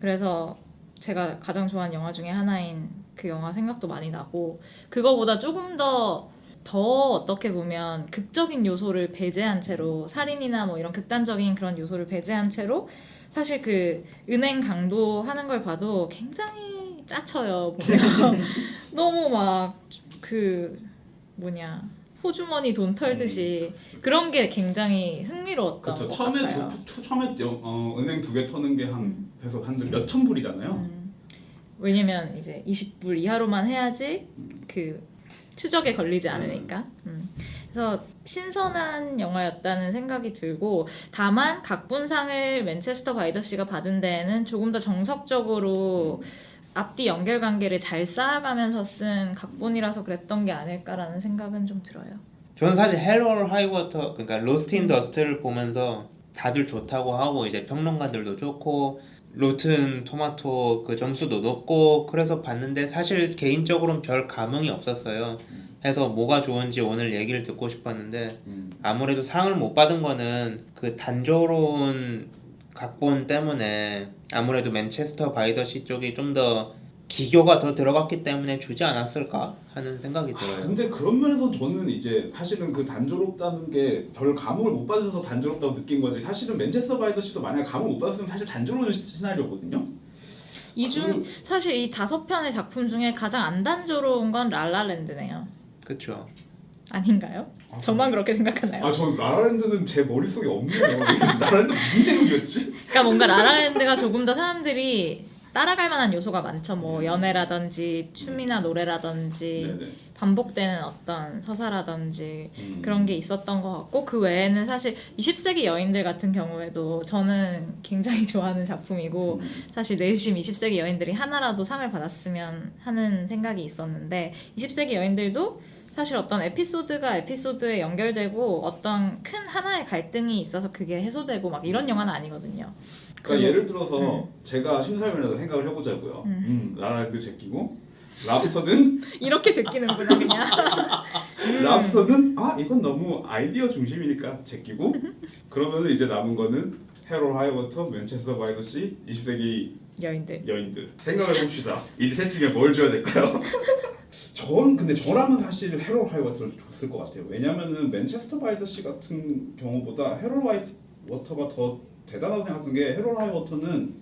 그래서 제가 가장 좋아하는 영화 중에 하나인 그 영화 생각도 많이 나고 그거보다 조금 더 어떻게 보면 극적인 요소를 배제한 채로 살인이나 뭐 이런 극단적인 그런 요소를 배제한 채로 사실 그 은행 강도 하는 걸 봐도 굉장히 짜쳐요. 보면 너무 막 그 호주머니 돈 털듯이 그런 게 굉장히 흥미로웠던 그렇죠. 것 처음에 같아요. 처음에 은행 2개 터는 게 한 해서 한 몇천 불이잖아요. 왜냐면 이제 20불 이하로만 해야지 그 추적에 걸리지 않으니까. 그래서 신선한 영화였다는 생각이 들고 다만 각본상을 맨체스터 바이더시가 받은 데에는 조금 더 정석적으로 앞뒤 연결관계를 잘 쌓아가면서 쓴 각본이라서 그랬던 게 아닐까라는 생각은 좀 들어요. 저는 사실 해롤 하이워터 그러니까 로스트 인 더스트를 보면서 다들 좋다고 하고 이제 평론가들도 좋고 로튼 토마토 그 점수도 높고 그래서 봤는데 사실 개인적으로는 별 감흥이 없었어요. 해서 뭐가 좋은지 오늘 얘기를 듣고 싶었는데 아무래도 상을 못 받은 거는 그 단조로운 각본 때문에 아무래도 맨체스터 바이더시 쪽이 좀 더 기교가 더 들어갔기 때문에 주지 않았을까 하는 생각이 들어요. 근데 그런 면에서 저는 이제 사실은 그 단조롭다는 게 별 감흥을 못 받아서 단조롭다고 느낀 거지 사실은 맨체스터 바이더시도 만약에 감흥을 못 받았으면 사실 단조로운 시나리오거든요. 사실 이 5편의 작품 중에 가장 안 단조로운 건 라라랜드네요. 그렇죠. 아닌가요? 저만 그렇게 생각하나요? 전 라라랜드는 제 머릿속에 없네요. 라라랜드 무슨 내용이었지? 그러니까 뭔가 라라랜드가 조금 더 사람들이 따라갈 만한 요소가 많죠. 뭐 연애라든지 춤이나 노래라든지 네네. 반복되는 어떤 서사라든지 그런 게 있었던 것 같고 그 외에는 사실 20세기 여인들 같은 경우에도 저는 굉장히 좋아하는 작품이고 사실 내심 20세기 여인들이 하나라도 상을 받았으면 하는 생각이 있었는데 20세기 여인들도 사실 어떤 에피소드가 에피소드에 연결되고 어떤 큰 하나의 갈등이 있어서 그게 해소되고 막 이런 영화는 아니거든요. 그러니까 예를 들어서 제가 심사위원회에서 생각을 해보자고요. 라라랜드 제끼고 랍스터는 이렇게 제끼는구나 그냥. 랍스터는 이건 너무 아이디어 중심이니까 제끼고 그러면 이제 남은 거는 해롤 하이워터, 맨체스터 바이더시, 20세기 여인들 생각을 해봅시다. 이제 셋 중에 뭘 줘야 될까요? 근데 저라면 사실 해롤 하이워터를 줬을 것 같아요. 왜냐면은 맨체스터 바이더시 같은 경우보다 해롤 하이워터가 더 대단하다고 생각한 게 해롤 하이워터는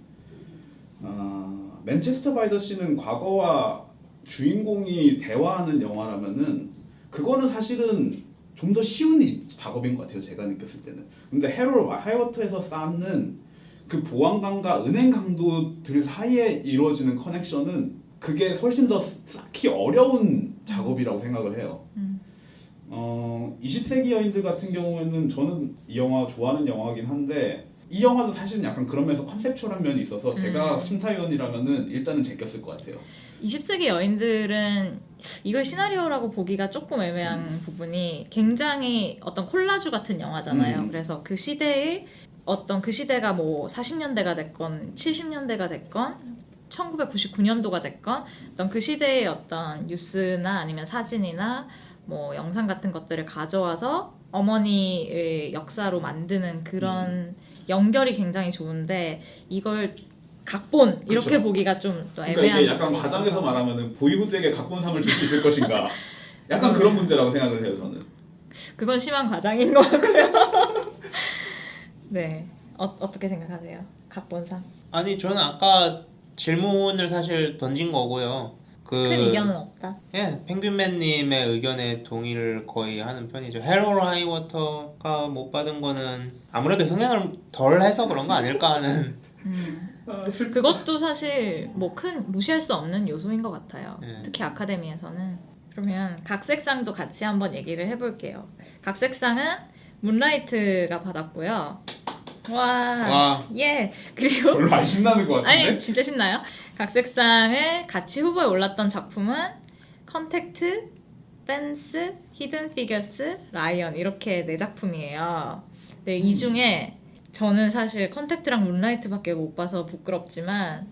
맨체스터 바이더시는 과거와 주인공이 대화하는 영화라면은 그거는 사실은 좀 더 쉬운 작업인 것 같아요. 제가 느꼈을 때는. 근데 해롤 하이워터에서 쌓는 그 보안관과 은행 강도들 사이에 이루어지는 커넥션은 그게 훨씬 더 쌓기 어려운 작업이라고 생각을 해요. 20세기 여인들 같은 경우에는 저는 이 영화 좋아하는 영화긴 한데 이 영화도 사실은 약간 그런 면에서 컨셉추얼한 면이 있어서 제가 심사위원이라면은 일단은 제꼈을 것 같아요. 20세기 여인들은 이걸 시나리오라고 보기가 조금 애매한 부분이 굉장히 어떤 콜라주 같은 영화잖아요. 그래서 그 시대의 어떤 그 시대가 뭐 40년대가 됐건 70년대가 됐건 1999년도가 됐건 어떤 그 시대의 어떤 뉴스나 아니면 사진이나 뭐 영상 같은 것들을 가져와서 어머니의 역사로 만드는 그런 연결이 굉장히 좋은데 이걸 각본 이렇게 그쵸. 보기가 좀 또 그러니까 애매한 이게 약간 부분이 과장해서 있어서. 말하면은 보이후드에게 각본상을 줄 수 있을 것인가 약간 그런 문제라고 생각을 해요 저는. 그건 심한 과장인 것 같고요. 네, 어떻게 생각하세요? 각본상 아니 저는 아까 질문을 사실 던진 거고요. 큰 의견은 없다. 예, 펭귄맨님의 의견에 동의를 거의 하는 편이죠. 헬로 하이워터가 못 받은 거는 아무래도 흥행을 덜 해서 그런 거 아닐까 하는. 그것도 사실 뭐 큰 무시할 수 없는 요소인 것 같아요. 네. 특히 아카데미에서는. 그러면 각색상도 같이 한번 얘기를 해볼게요. 각색상은 문라이트가 받았고요. 와. 예. 그리고 별로 안 신나는 것 같은데? 아니 진짜 신나요? 각색상을 같이 후보에 올랐던 작품은 컨택트, 펜스, 히든 피겨스, 라이언 이렇게 네 작품이에요. 네, 이 중에 저는 사실 컨택트랑 문라이트밖에 못 봐서 부끄럽지만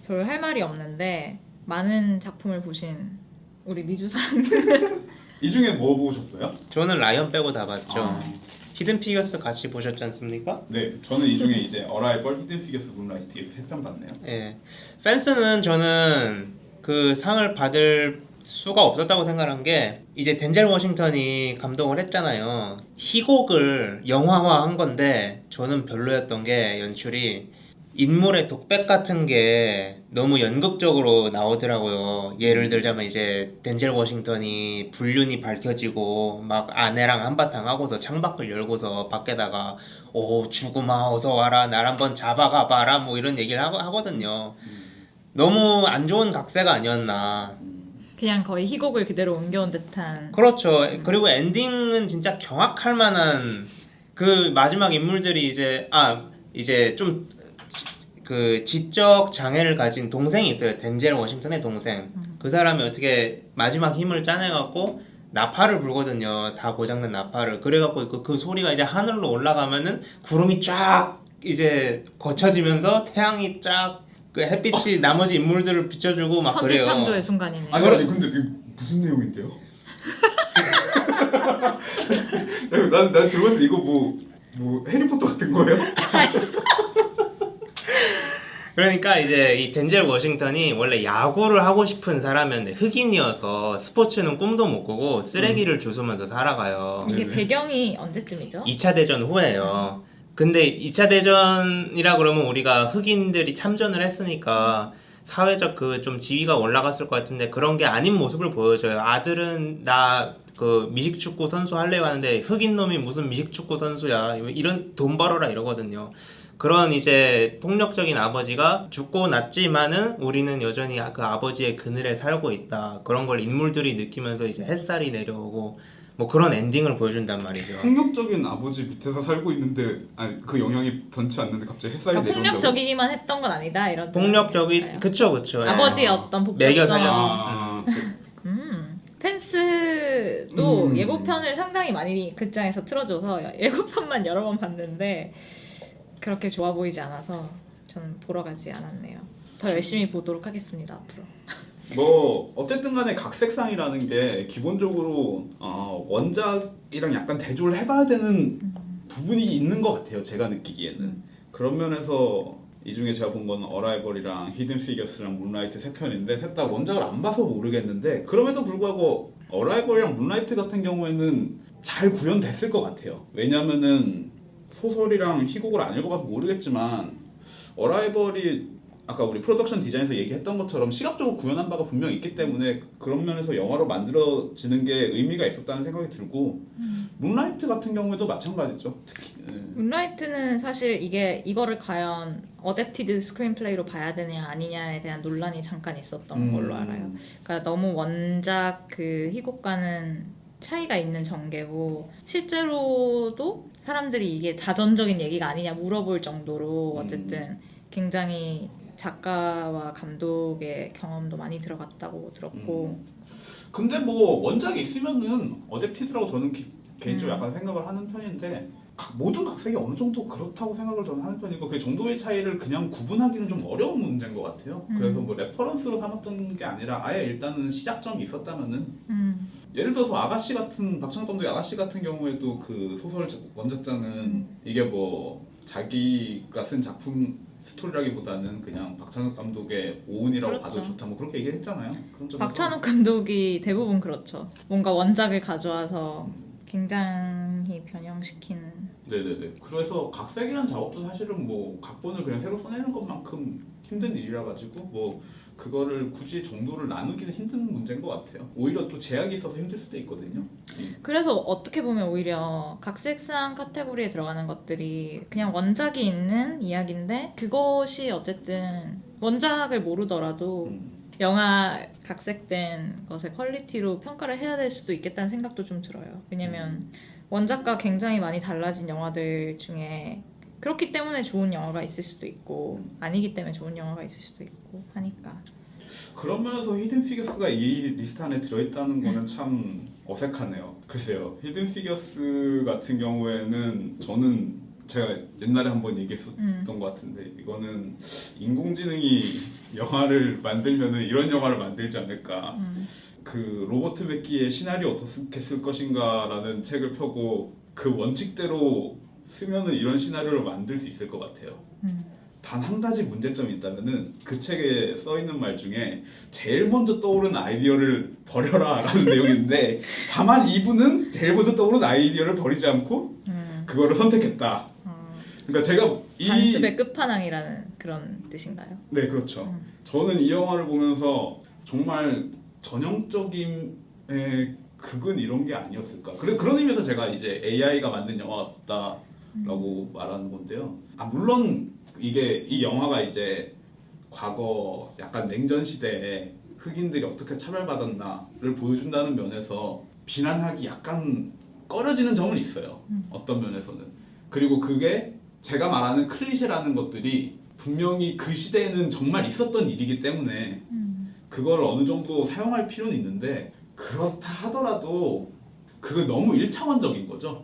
별 할 말이 없는데 많은 작품을 보신 우리 미주사랑님 이 중에 뭐 보셨어요? 저는 라이언 빼고 다 봤죠. 아. 히든 피겨스 같이 보셨지 않습니까? 네, 저는 이 중에 이제 어라이벌, 히든 피겨스, 문라이트 이렇게 세 편 봤네요. 예. 펜스는 저는 그 상을 받을 수가 없었다고 생각한 게 이제 덴젤 워싱턴이 감독을 했잖아요. 희곡을 영화화한 건데 저는 별로였던 게 연출이 인물의 독백 같은 게 너무 연극적으로 나오더라고요. 예를 들자면 이제 덴젤 워싱턴이 불륜이 밝혀지고 막 아내랑 한바탕 하고서 창밖을 열고서 밖에다가 오 죽음아 어서 와라 날 한번 잡아가 봐라 뭐 이런 얘기를 하거든요. 너무 안 좋은 각세가 아니었나. 그냥 거의 희곡을 그대로 옮겨온 듯한. 그렇죠. 그리고 엔딩은 진짜 경악할 만한 그 마지막 인물들이 이제 좀 그 지적 장애를 가진 동생이 있어요. 덴젤 워싱턴의 동생. 그 사람이 어떻게 마지막 힘을 짜내갖고 나팔을 불거든요. 다 고장난 나팔을. 그래갖고 그 소리가 이제 하늘로 올라가면은 구름이 쫙 이제 거쳐지면서 태양이 쫙 그 햇빛이 나머지 인물들을 비춰주고 막 그래요. 천지창조의 순간이네요. 아니 근데 이게 무슨 내용인데요? 난 들어봤을 때 이거 뭐 해리포터 같은 거예요? 그러니까 이제 이 덴젤 워싱턴이 원래 야구를 하고 싶은 사람이었는데 흑인이어서 스포츠는 꿈도 못 꾸고 쓰레기를 주우면서 살아가요. 이게 네네. 배경이 언제쯤이죠? 2차 대전 후에요. 근데 2차 대전이라 그러면 우리가 흑인들이 참전을 했으니까 사회적 그 좀 지위가 올라갔을 것 같은데 그런 게 아닌 모습을 보여줘요. 아들은 나 그 미식축구 선수 할래요 하는데 흑인 놈이 무슨 미식축구 선수야. 이런 돈 벌어라 이러거든요. 그런 이제 폭력적인 아버지가 죽고 났지만은 우리는 여전히 그 아버지의 그늘에 살고 있다. 그런 걸 인물들이 느끼면서 이제 햇살이 내려오고 뭐 그런 엔딩을 보여준단 말이죠. 폭력적인 아버지 밑에서 살고 있는데 아니 그 영향이 변치 않는데 갑자기 햇살이 그러니까 내려온다고? 폭력적이기만 했던 건 아니다 이런. 폭력적인 뜻인가요? 그쵸. 아버지의 어떤 매겨 복잡성. 살려. 펜스도 예고편을 상당히 많이 극장에서 틀어줘서 예고편만 여러 번 봤는데 그렇게 좋아 보이지 않아서 저는 보러 가지 않았네요. 더 열심히 보도록 하겠습니다 앞으로. 뭐 어쨌든 간에 각색상이라는 게 기본적으로 원작이랑 약간 대조를 해봐야 되는 부분이 있는 것 같아요. 제가 느끼기에는. 그런 면에서 이 중에 제가 본 건 어라이벌이랑 히든 피겨스랑 문라이트 세 편인데 셋 다 원작을 안 봐서 모르겠는데 그럼에도 불구하고 어라이벌이랑 문라이트 같은 경우에는 잘 구현됐을 것 같아요. 왜냐면은 소설이랑 희곡을 안 읽어봐서 모르겠지만 어라이벌이 아까 우리 프로덕션 디자인에서 얘기했던 것처럼 시각적으로 구현한 바가 분명히 있기 때문에 그런 면에서 영화로 만들어지는 게 의미가 있었다는 생각이 들고 문라이트 같은 경우에도 마찬가지죠. 특히 문라이트는 사실 이거를 과연 어댑티드 스크린플레이로 봐야 되냐 아니냐에 대한 논란이 잠깐 있었던 걸로 알아요. 그러니까 너무 원작 그 희곡과는 차이가 있는 전개고 실제로도 사람들이 이게 자전적인 얘기가 아니냐 물어볼 정도로 어쨌든 굉장히 작가와 감독의 경험도 많이 들어갔다고 들었고 근데 뭐 원작이 있으면은 어댑티드라고 저는 개인적으로 음. 약간 생각을 하는 편인데 모든 각색이 어느 정도 그렇다고 생각을 저는 하는 편이고 그 정도의 차이를 그냥 구분하기는 좀 어려운 문제인 것 같아요. 그래서 뭐 레퍼런스로 삼았던 게 아니라 아예 일단은 시작점이 있었다면은 예를 들어서 아가씨 같은 박찬욱 감독의 아가씨 같은 경우에도 그 소설 원작자는 이게 뭐 자기가 쓴 작품 스토리라기보다는 그냥 박찬욱 감독의 오은이라고 그렇죠. 봐도 좋다 뭐 그렇게 얘기했잖아요. 그런 점에서 박찬욱 감독이 대부분 그렇죠. 뭔가 원작을 가져와서 굉장히 변형시킨 네네네. 그래서 각색이란 작업도 사실은 뭐 각본을 그냥 새로 써내는 것만큼 힘든 일이라 가지고 뭐 그거를 굳이 정도를 나누기는 힘든 문제인 것 같아요. 오히려 또 제약이 있어서 힘들 수도 있거든요. 그래서 어떻게 보면 오히려 각색상 카테고리에 들어가는 것들이 그냥 원작이 있는 이야기인데 그것이 어쨌든 원작을 모르더라도 영화 각색된 것의 퀄리티로 평가를 해야 될 수도 있겠다는 생각도 좀 들어요. 왜냐면 원작과 굉장히 많이 달라진 영화들 중에 그렇기 때문에 좋은 영화가 있을 수도 있고 아니기 때문에 좋은 영화가 있을 수도 있고 하니까 그런 면에서 히든 피겨스가 이 리스트 안에 들어있다는 거는 참 어색하네요. 글쎄요. 히든 피겨스 같은 경우에는 저는 제가 옛날에 한번 얘기했었던 것 같은데 이거는 인공지능이 영화를 만들면은 이런 영화를 만들지 않을까. 그 로버트 맥기의 시나리오 어떻게 쓸 것인가라는 책을 펴고 그 원칙대로 쓰면은 이런 시나리오를 만들 수 있을 것 같아요. 단 한 가지 문제점이 있다면은 그 책에 써 있는 말 중에 제일 먼저 떠오른 아이디어를 버려라라는 내용인데 다만 이분은 제일 먼저 떠오른 아이디어를 버리지 않고 그거를 선택했다. 그러니까 제가 단습의 끝판왕이라는 그런 뜻인가요? 네, 그렇죠. 저는 이 영화를 보면서 정말 전형적인 극은 이런 게 아니었을까. 그런 의미에서 제가 이제 AI가 만든 영화 같다라고 말하는 건데요. 물론 이 영화가 이제 과거 약간 냉전 시대에 흑인들이 어떻게 차별받았나를 보여준다는 면에서 비난하기 약간 꺼려지는 점은 있어요. 어떤 면에서는. 그리고 그게 제가 말하는 클리셰라는 것들이 분명히 그 시대에는 정말 있었던 일이기 때문에 그걸 어느 정도 사용할 필요는 있는데 그렇다 하더라도 그거 너무 일차원적인 거죠.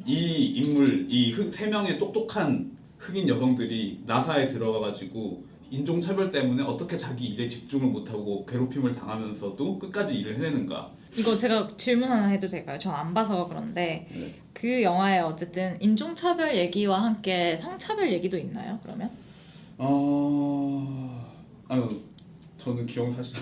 이 인물, 이 세 명의 똑똑한 흑인 여성들이 나사에 들어가가지고 인종차별 때문에 어떻게 자기 일에 집중을 못하고 괴롭힘을 당하면서도 끝까지 일을 해내는가. 이거 제가 질문 하나 해도 될까요? 전 안 봐서 그런데 네. 그 영화에 어쨌든 인종차별 얘기와 함께 성차별 얘기도 있나요? 그러면? 저는 기억 사실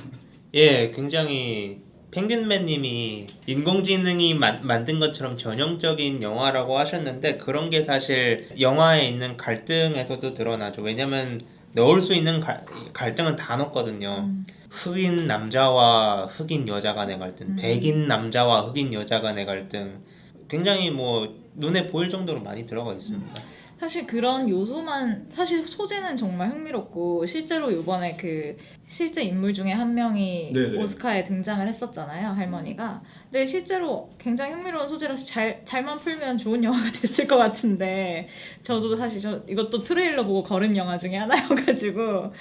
예, 굉장히 펭귄맨님이 인공지능이 만든 것처럼 전형적인 영화라고 하셨는데 그런 게 사실 영화에 있는 갈등에서도 드러나죠. 왜냐면 넣을 수 있는 갈등은 다 넣거든요. 흑인 남자와 흑인 여자 간의 갈등, 백인 남자와 흑인 여자 간의 갈등, 굉장히 뭐 눈에 보일 정도로 많이 들어가 있습니다. 사실 그런 요소만 사실 소재는 정말 흥미롭고 실제로 이번에 그 실제 인물 중에 한 명이 네네. 오스카에 등장을 했었잖아요, 할머니가. 근데 실제로 굉장히 흥미로운 소재라서 잘만 풀면 좋은 영화가 됐을 것 같은데 저도 사실 이것도 트레일러 보고 거른 영화 중에 하나여가지고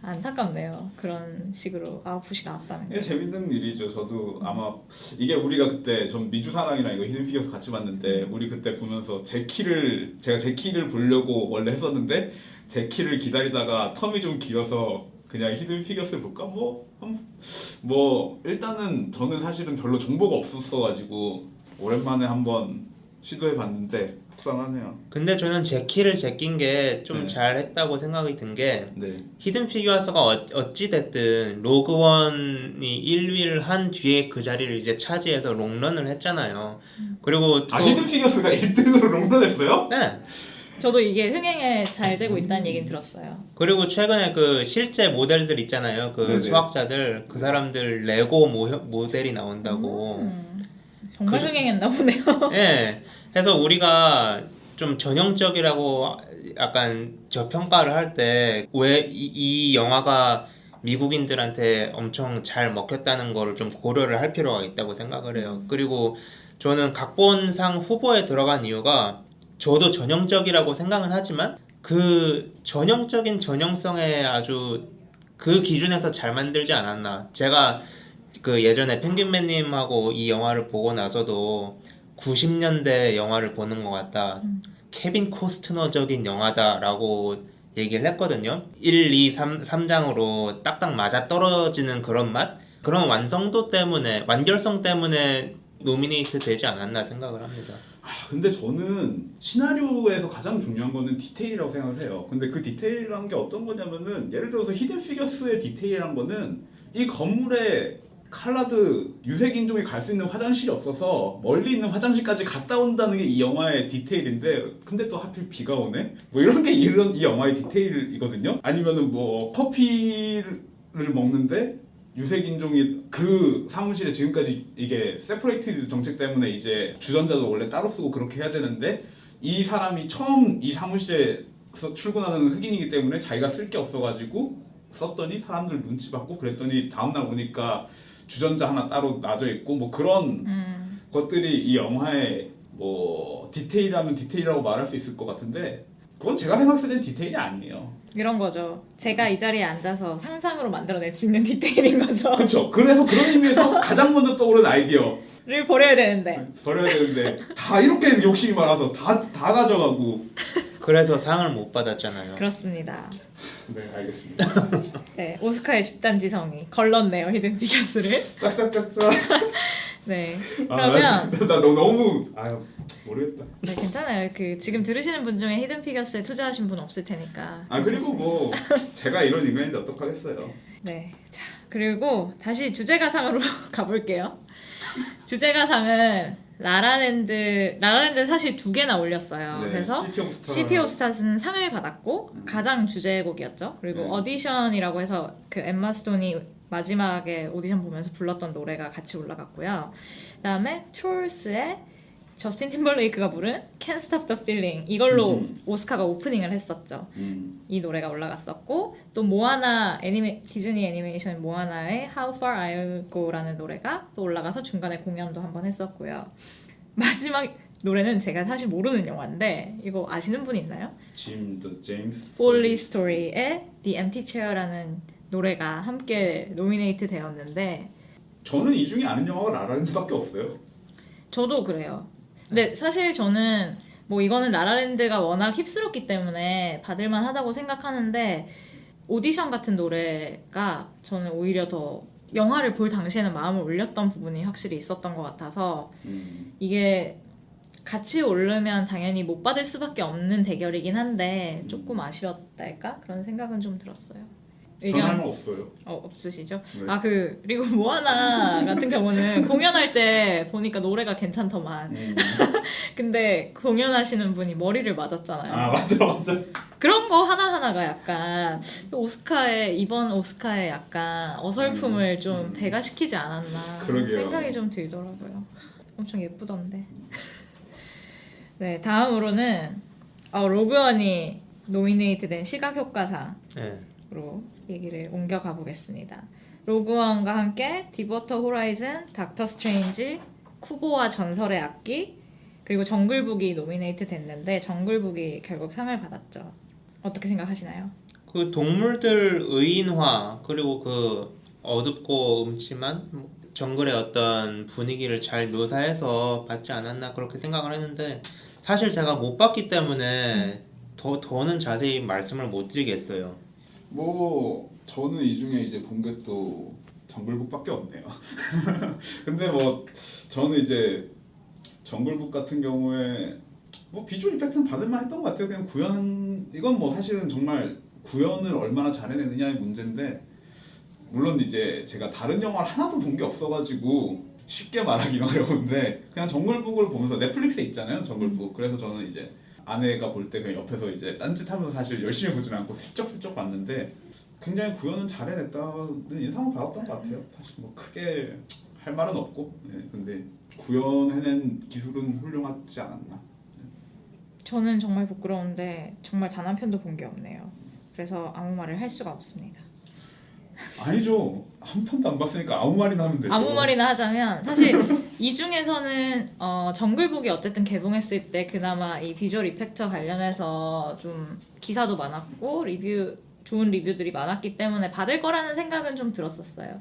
안타깝네요. 그런 식으로 아웃풋이 나왔다는 게. 이게 재밌는 일이죠. 저도 아마 이게 우리가 그때 전 미주사랑이랑 이거 히든 피겨스 같이 봤는데 우리 그때 보면서 제가 제키를 보려고 원래 했었는데 제키를 기다리다가 텀이 좀 길어서 그냥 히든 피겨스를 볼까? 뭐 일단은 저는 사실은 별로 정보가 없었어가지고 오랜만에 한번 시도해봤는데 속상하네요. 근데 저는 제키를 제낀 게 좀 네. 잘했다고 생각이 든 게 네. 히든 피규어스가 어찌 됐든 로그원이 1위를 한 뒤에 그 자리를 이제 차지해서 롱런을 했잖아요. 그리고 또 히든 피겨스가 1등으로 롱런했어요? 네. 저도 이게 흥행에 잘 되고 있다는 얘기는 들었어요. 그리고 최근에 그 실제 모델들 있잖아요. 그 네네. 수학자들 그 사람들 레고 모델이 나온다고. 정말 흥행했나 보네요. 예. 해서 우리가 좀 전형적이라고 약간 저평가를 할 때 왜 이 영화가 미국인들한테 엄청 잘 먹혔다는 거를 좀 고려를 할 필요가 있다고 생각을 해요. 그리고 저는 각본상 후보에 들어간 이유가 저도 전형적이라고 생각은 하지만 그 전형적인 전형성에 아주 그 기준에서 잘 만들지 않았나. 제가 그 예전에 펭귄맨님하고 이 영화를 보고 나서도 90년대 영화를 보는 것 같다. 케빈 코스트너적인 영화다라고 얘기를 했거든요. 1, 2, 3장으로 딱딱 맞아 떨어지는 그런 맛? 그런 완성도 때문에, 완결성 때문에 노미네이트 되지 않았나 생각을 합니다. 근데 저는 시나리오에서 가장 중요한 거는 디테일이라고 생각을 해요. 근데 그 디테일이라는 게 어떤 거냐면은 예를 들어서 히든 피겨스의 디테일이란 거는 이 건물에 칼라드 유색 인종이 갈 수 있는 화장실이 없어서 멀리 있는 화장실까지 갔다 온다는 게 이 영화의 디테일인데 근데 또 하필 비가 오네? 뭐 이런 게 이 영화의 디테일이거든요. 아니면은 뭐 커피를 먹는데 유색 인종이 그 사무실에 지금까지 이게 세퍼레이티드 정책 때문에 이제 주전자도 원래 따로 쓰고 그렇게 해야 되는데 이 사람이 처음 이 사무실에서 출근하는 흑인이기 때문에 자기가 쓸 게 없어가지고 썼더니 사람들 눈치 받고 그랬더니 다음날 오니까 주전자 하나 따로 놔져 있고 뭐 그런 것들이 이 영화의 뭐 디테일하면 디테일이라고 말할 수 있을 것 같은데 그건 제가 생각했을 땐 디테일이 아니에요. 이런 거죠. 제가 이 자리에 앉아서 상상으로 만들어낼 수 있는 디테일인 거죠. 그렇죠. 그래서 그런 의미에서 가장 먼저 떠오르는 아이디어를 버려야 되는데. 버려야 되는데 다 이렇게 욕심이 많아서 다 가져가고. 그래서 상을 못 받았잖아요. 그렇습니다. 네, 알겠습니다. 네, 오스카의 집단지성이 걸렀네요, 히든 피겨스를. 짝짝짝짝. 네. 나 그러면 너무 모르겠다. 네, 괜찮아요. 그 지금 들으시는 분 중에 히든 피겨스에 투자하신 분 없을 테니까. 그리고 뭐 제가 이런 인간인데 어떡하겠어요. 네. 자, 그리고 다시 주제가상으로 가볼게요. 주제가상은 라라랜드 사실 2개나 올렸어요. 네, 그래서 시티 오브 스타즈는 상을 받았고 가장 주제곡이었죠. 그리고 어디션이라고 해서 그 엠마 스톤이 마지막에 오디션 보면서 불렀던 노래가 같이 올라갔고요. 그다음에 트롤스의 저스틴 팀벌레이크가 부른 Can't Stop the Feeling 이걸로 오스카가 오프닝을 했었죠. 이 노래가 올라갔었고 또 모아나 디즈니 애니메이션 모아나의 How Far I'll Go라는 노래가 또 올라가서 중간에 공연도 한번 했었고요. 마지막 노래는 제가 사실 모르는 영화인데 이거 아시는 분 있나요? 제임스 Foley Story의 The Empty Chair라는 노래가 함께 노미네이트 되었는데 저는 이 중에 아는 영화가 라라랜드밖에 없어요. 저도 그래요. 근데 사실 저는 뭐 이거는 라라랜드가 워낙 휩쓸었기 때문에 받을만 하다고 생각하는데 오디션 같은 노래가 저는 오히려 더 영화를 볼 당시에는 마음을 울렸던 부분이 확실히 있었던 것 같아서 이게 같이 오르면 당연히 못 받을 수밖에 없는 대결이긴 한데 조금 아쉬웠달까? 그런 생각은 좀 들었어요. 저는 할 말 없어요. 없으시죠? 네. 그리고 모아나 같은 경우는 공연할 때 보니까 노래가 괜찮더만. 근데 공연하시는 분이 머리를 맞았잖아요. 맞아. 그런 거 하나하나가 약간 이번 오스카에 약간 어설픔을 좀 배가시키지 않았나 그러게요. 생각이 좀 들더라고요. 엄청 예쁘던데. 네, 다음으로는 로그원이 노미네이트된 시각효과상. 네. 로 얘기를 옮겨가 보겠습니다. 로그원과 함께 디버터 호라이즌, 닥터 스트레인지, 쿠보와 전설의 악기 그리고 정글북이 노미네이트 됐는데 정글북이 결국 상을 받았죠. 어떻게 생각하시나요? 그 동물들 의인화 그리고 그 어둡고 음침한 정글의 어떤 분위기를 잘 묘사해서 받지 않았나 그렇게 생각을 했는데 사실 제가 못 봤기 때문에 더는 자세히 말씀을 못 드리겠어요. 뭐 저는 이 중에 이제 본 게 또 정글북밖에 없네요. 근데 뭐 저는 이제 정글북 같은 경우에 뭐 비주얼 이펙트는 받을만 했던 것 같아요. 그냥 이건 뭐 사실은 정말 구현을 얼마나 잘해내느냐의 문제인데 물론 이제 제가 다른 영화를 하나도 본 게 없어가지고 쉽게 말하기가 어려운데 그냥 정글북을 보면서 넷플릭스에 있잖아요. 정글북. 그래서 저는 이제 아내가 볼 때 그냥 옆에서 이제 딴짓하면서 사실 열심히 보지는 않고 슬쩍슬쩍 봤는데 굉장히 구현은 잘 해냈다는 인상을 받았던 것 같아요. 사실 뭐 크게 할 말은 없고 근데 구현해낸 기술은 훌륭하지 않았나. 저는 정말 부끄러운데 정말 단 한 편도 본 게 없네요. 그래서 아무 말을 할 수가 없습니다. 아니죠. 한 편도 안 봤으니까 아무 말이나 하면 되죠. 아무 말이나 하자면 사실 이 중에서는 정글북이 어쨌든 개봉했을 때 그나마 이 비주얼 이펙터 관련해서 좀 기사도 많았고 좋은 리뷰들이 많았기 때문에 받을 거라는 생각은 좀 들었었어요.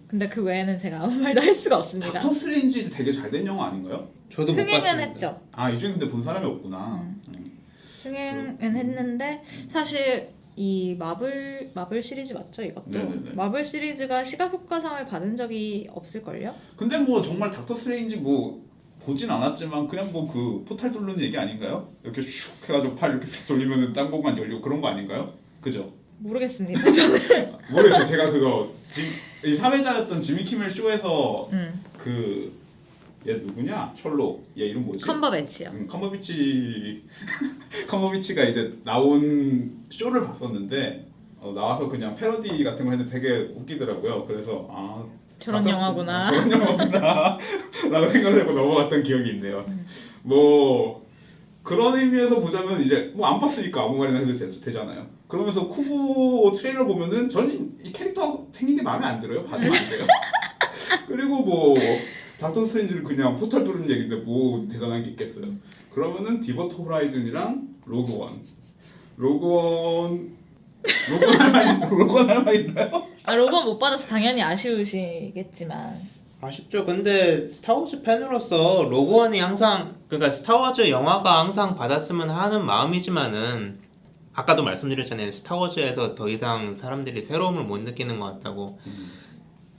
근데 그 외에는 제가 아무 말도 할 수가 없습니다. 닥터 스트레인지 되게 잘 된 영화 아닌가요? 저도 못 흥행은 봤습니다. 했죠. 아, 이 중에 근데 본 사람이 없구나. 흥행은 했는데 사실 이 마블 시리즈 맞죠 이것도? 네네네. 마블 시리즈가 시각효과상을 받은 적이 없을걸요? 근데 뭐 정말 닥터 스트레인지 뭐 보진 않았지만 그냥 뭐 그 포탈 뚫는 얘기 아닌가요? 이렇게 슉 해가지고 팔 이렇게 휙 돌리면은 딴 공간 열리고 그런 거 아닌가요? 그죠? 모르겠습니다 저는. 모르겠어요. 제가 그거 이 사회자였던 지미 키멜 쇼에서 그 얘 누구냐? 셜록 얘 이름 뭐지? 컴버배치요. 컴버비치가 이제 나온 쇼를 봤었는데 나와서 그냥 패러디 같은 거 했는데 되게 웃기더라고요. 그래서 저런 영화구나. 저런 영화구나 라고 생각을 하고 넘어갔던 기억이 있네요. 뭐 그런 의미에서 보자면 이제 뭐 안 봤으니까 아무 말이나 해도 되잖아요. 그러면서 쿠보 트레일러 보면은 저는 이 캐릭터 생긴 게 마음에 안 들어요. 받으면 안 돼요. 그리고 뭐 닥터 스트레인지는 그냥 포탈 뚫는 얘기인데 뭐 대단한 게 있겠어요. 그러면은 디버트 호라이즌이랑 로그원 할 말 있나요? 로건 못 받아서 당연히 아쉬우시겠지만 아쉽죠. 근데 스타워즈 팬으로서 로그원이 항상 그러니까 스타워즈 영화가 항상 받았으면 하는 마음이지만은 아까도 말씀드렸잖아요. 스타워즈에서 더 이상 사람들이 새로움을 못 느끼는 것 같다고.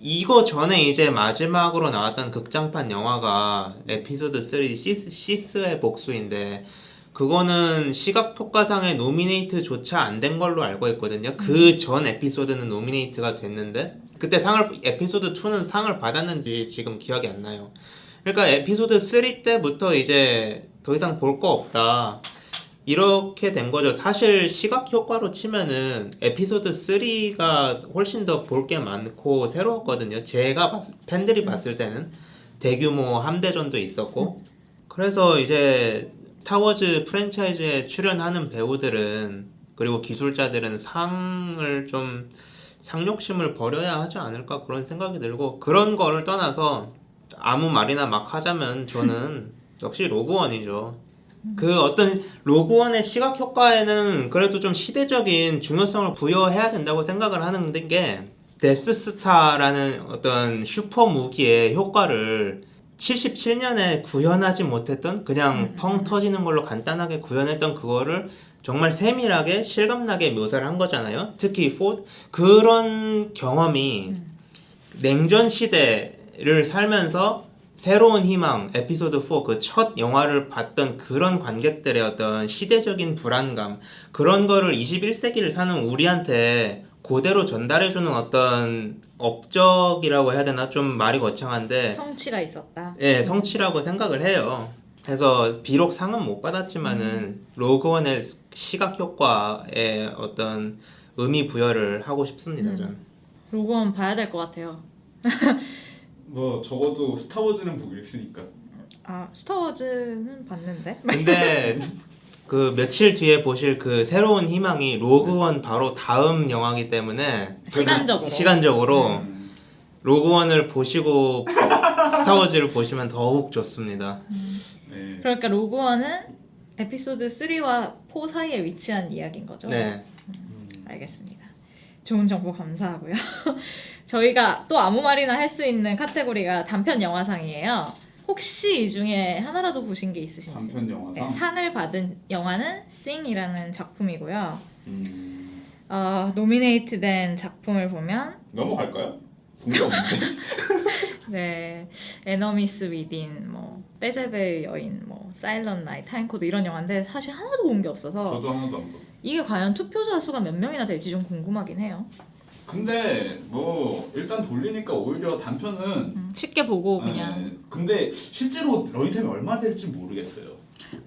이거 전에 이제 마지막으로 나왔던 극장판 영화가 에피소드 3 시스의 복수인데 그거는 시각효과상에 노미네이트조차 안 된 걸로 알고 있거든요. 그 전 에피소드는 노미네이트가 됐는데 그때 에피소드 2는 상을 받았는지 지금 기억이 안 나요. 그러니까 에피소드 3 때부터 이제 더 이상 볼 거 없다. 이렇게 된 거죠. 사실 시각 효과로 치면은 에피소드 3가 훨씬 더 볼 게 많고 새로웠거든요. 팬들이 봤을 때는 대규모 함대전도 있었고 그래서 이제 스타워즈 프랜차이즈에 출연하는 배우들은 그리고 기술자들은 상욕심을 버려야 하지 않을까 그런 생각이 들고 그런 거를 떠나서 아무 말이나 막 하자면 저는 역시 로그원이죠. 그 어떤 로그원의 시각 효과에는 그래도 좀 시대적인 중요성을 부여해야 된다고 생각을 하는 게 데스스타라는 어떤 슈퍼 무기의 효과를 77년에 구현하지 못했던 그냥 펑 터지는 걸로 간단하게 구현했던 그거를 정말 세밀하게 실감나게 묘사를 한 거잖아요. 특히 그런 경험이 냉전 시대를 살면서 새로운 희망 에피소드 4 그 첫 영화를 봤던 그런 관객들의 어떤 시대적인 불안감 그런 거를 21세기를 사는 우리한테 그대로 전달해주는 어떤 업적이라고 해야 되나 좀 말이 거창한데 성취가 있었다. 예, 성취라고 생각을 해요. 그래서 비록 상은 못 받았지만은 로그원의 시각 효과에 어떤 의미 부여를 하고 싶습니다. 저는. 로건 봐야 될 것 같아요. 뭐 적어도 스타워즈는 보기로 했으니까. 스타워즈는 봤는데. 근데 그 며칠 뒤에 보실 그 새로운 희망이 로그원 바로 다음 영화이기 때문에 시간적으로 로그원을 보시고 스타워즈를 보시면 더욱 좋습니다. 네. 그러니까 로그원은 에피소드 3와 4 사이에 위치한 이야기인 거죠? 네. 알겠습니다. 좋은 정보 감사하고요. 저희가 또 아무 말이나 할 수 있는 카테고리가 단편 영화상이에요. 혹시 이 중에 하나라도 보신 게 있으신지? 단편 영화상? 네, 상을 받은 영화는 Sing이라는 작품이고요. 노미네이트된 작품을 보면 넘어갈까요? 본 게 없는데. 네, 에너미스 위딘, 떼제베의 여인, 사일런 나이트, 타임코드 이런 영화인데 사실 하나도 본 게 없어서 저도 하나도 안 봐. 이게 과연 투표자 수가 몇 명이나 될지 좀 궁금하긴 해요. 근데 뭐 일단 돌리니까 오히려 단편은 쉽게 보고 그냥. 근데 실제로 러닝타임이 얼마 될지 모르겠어요.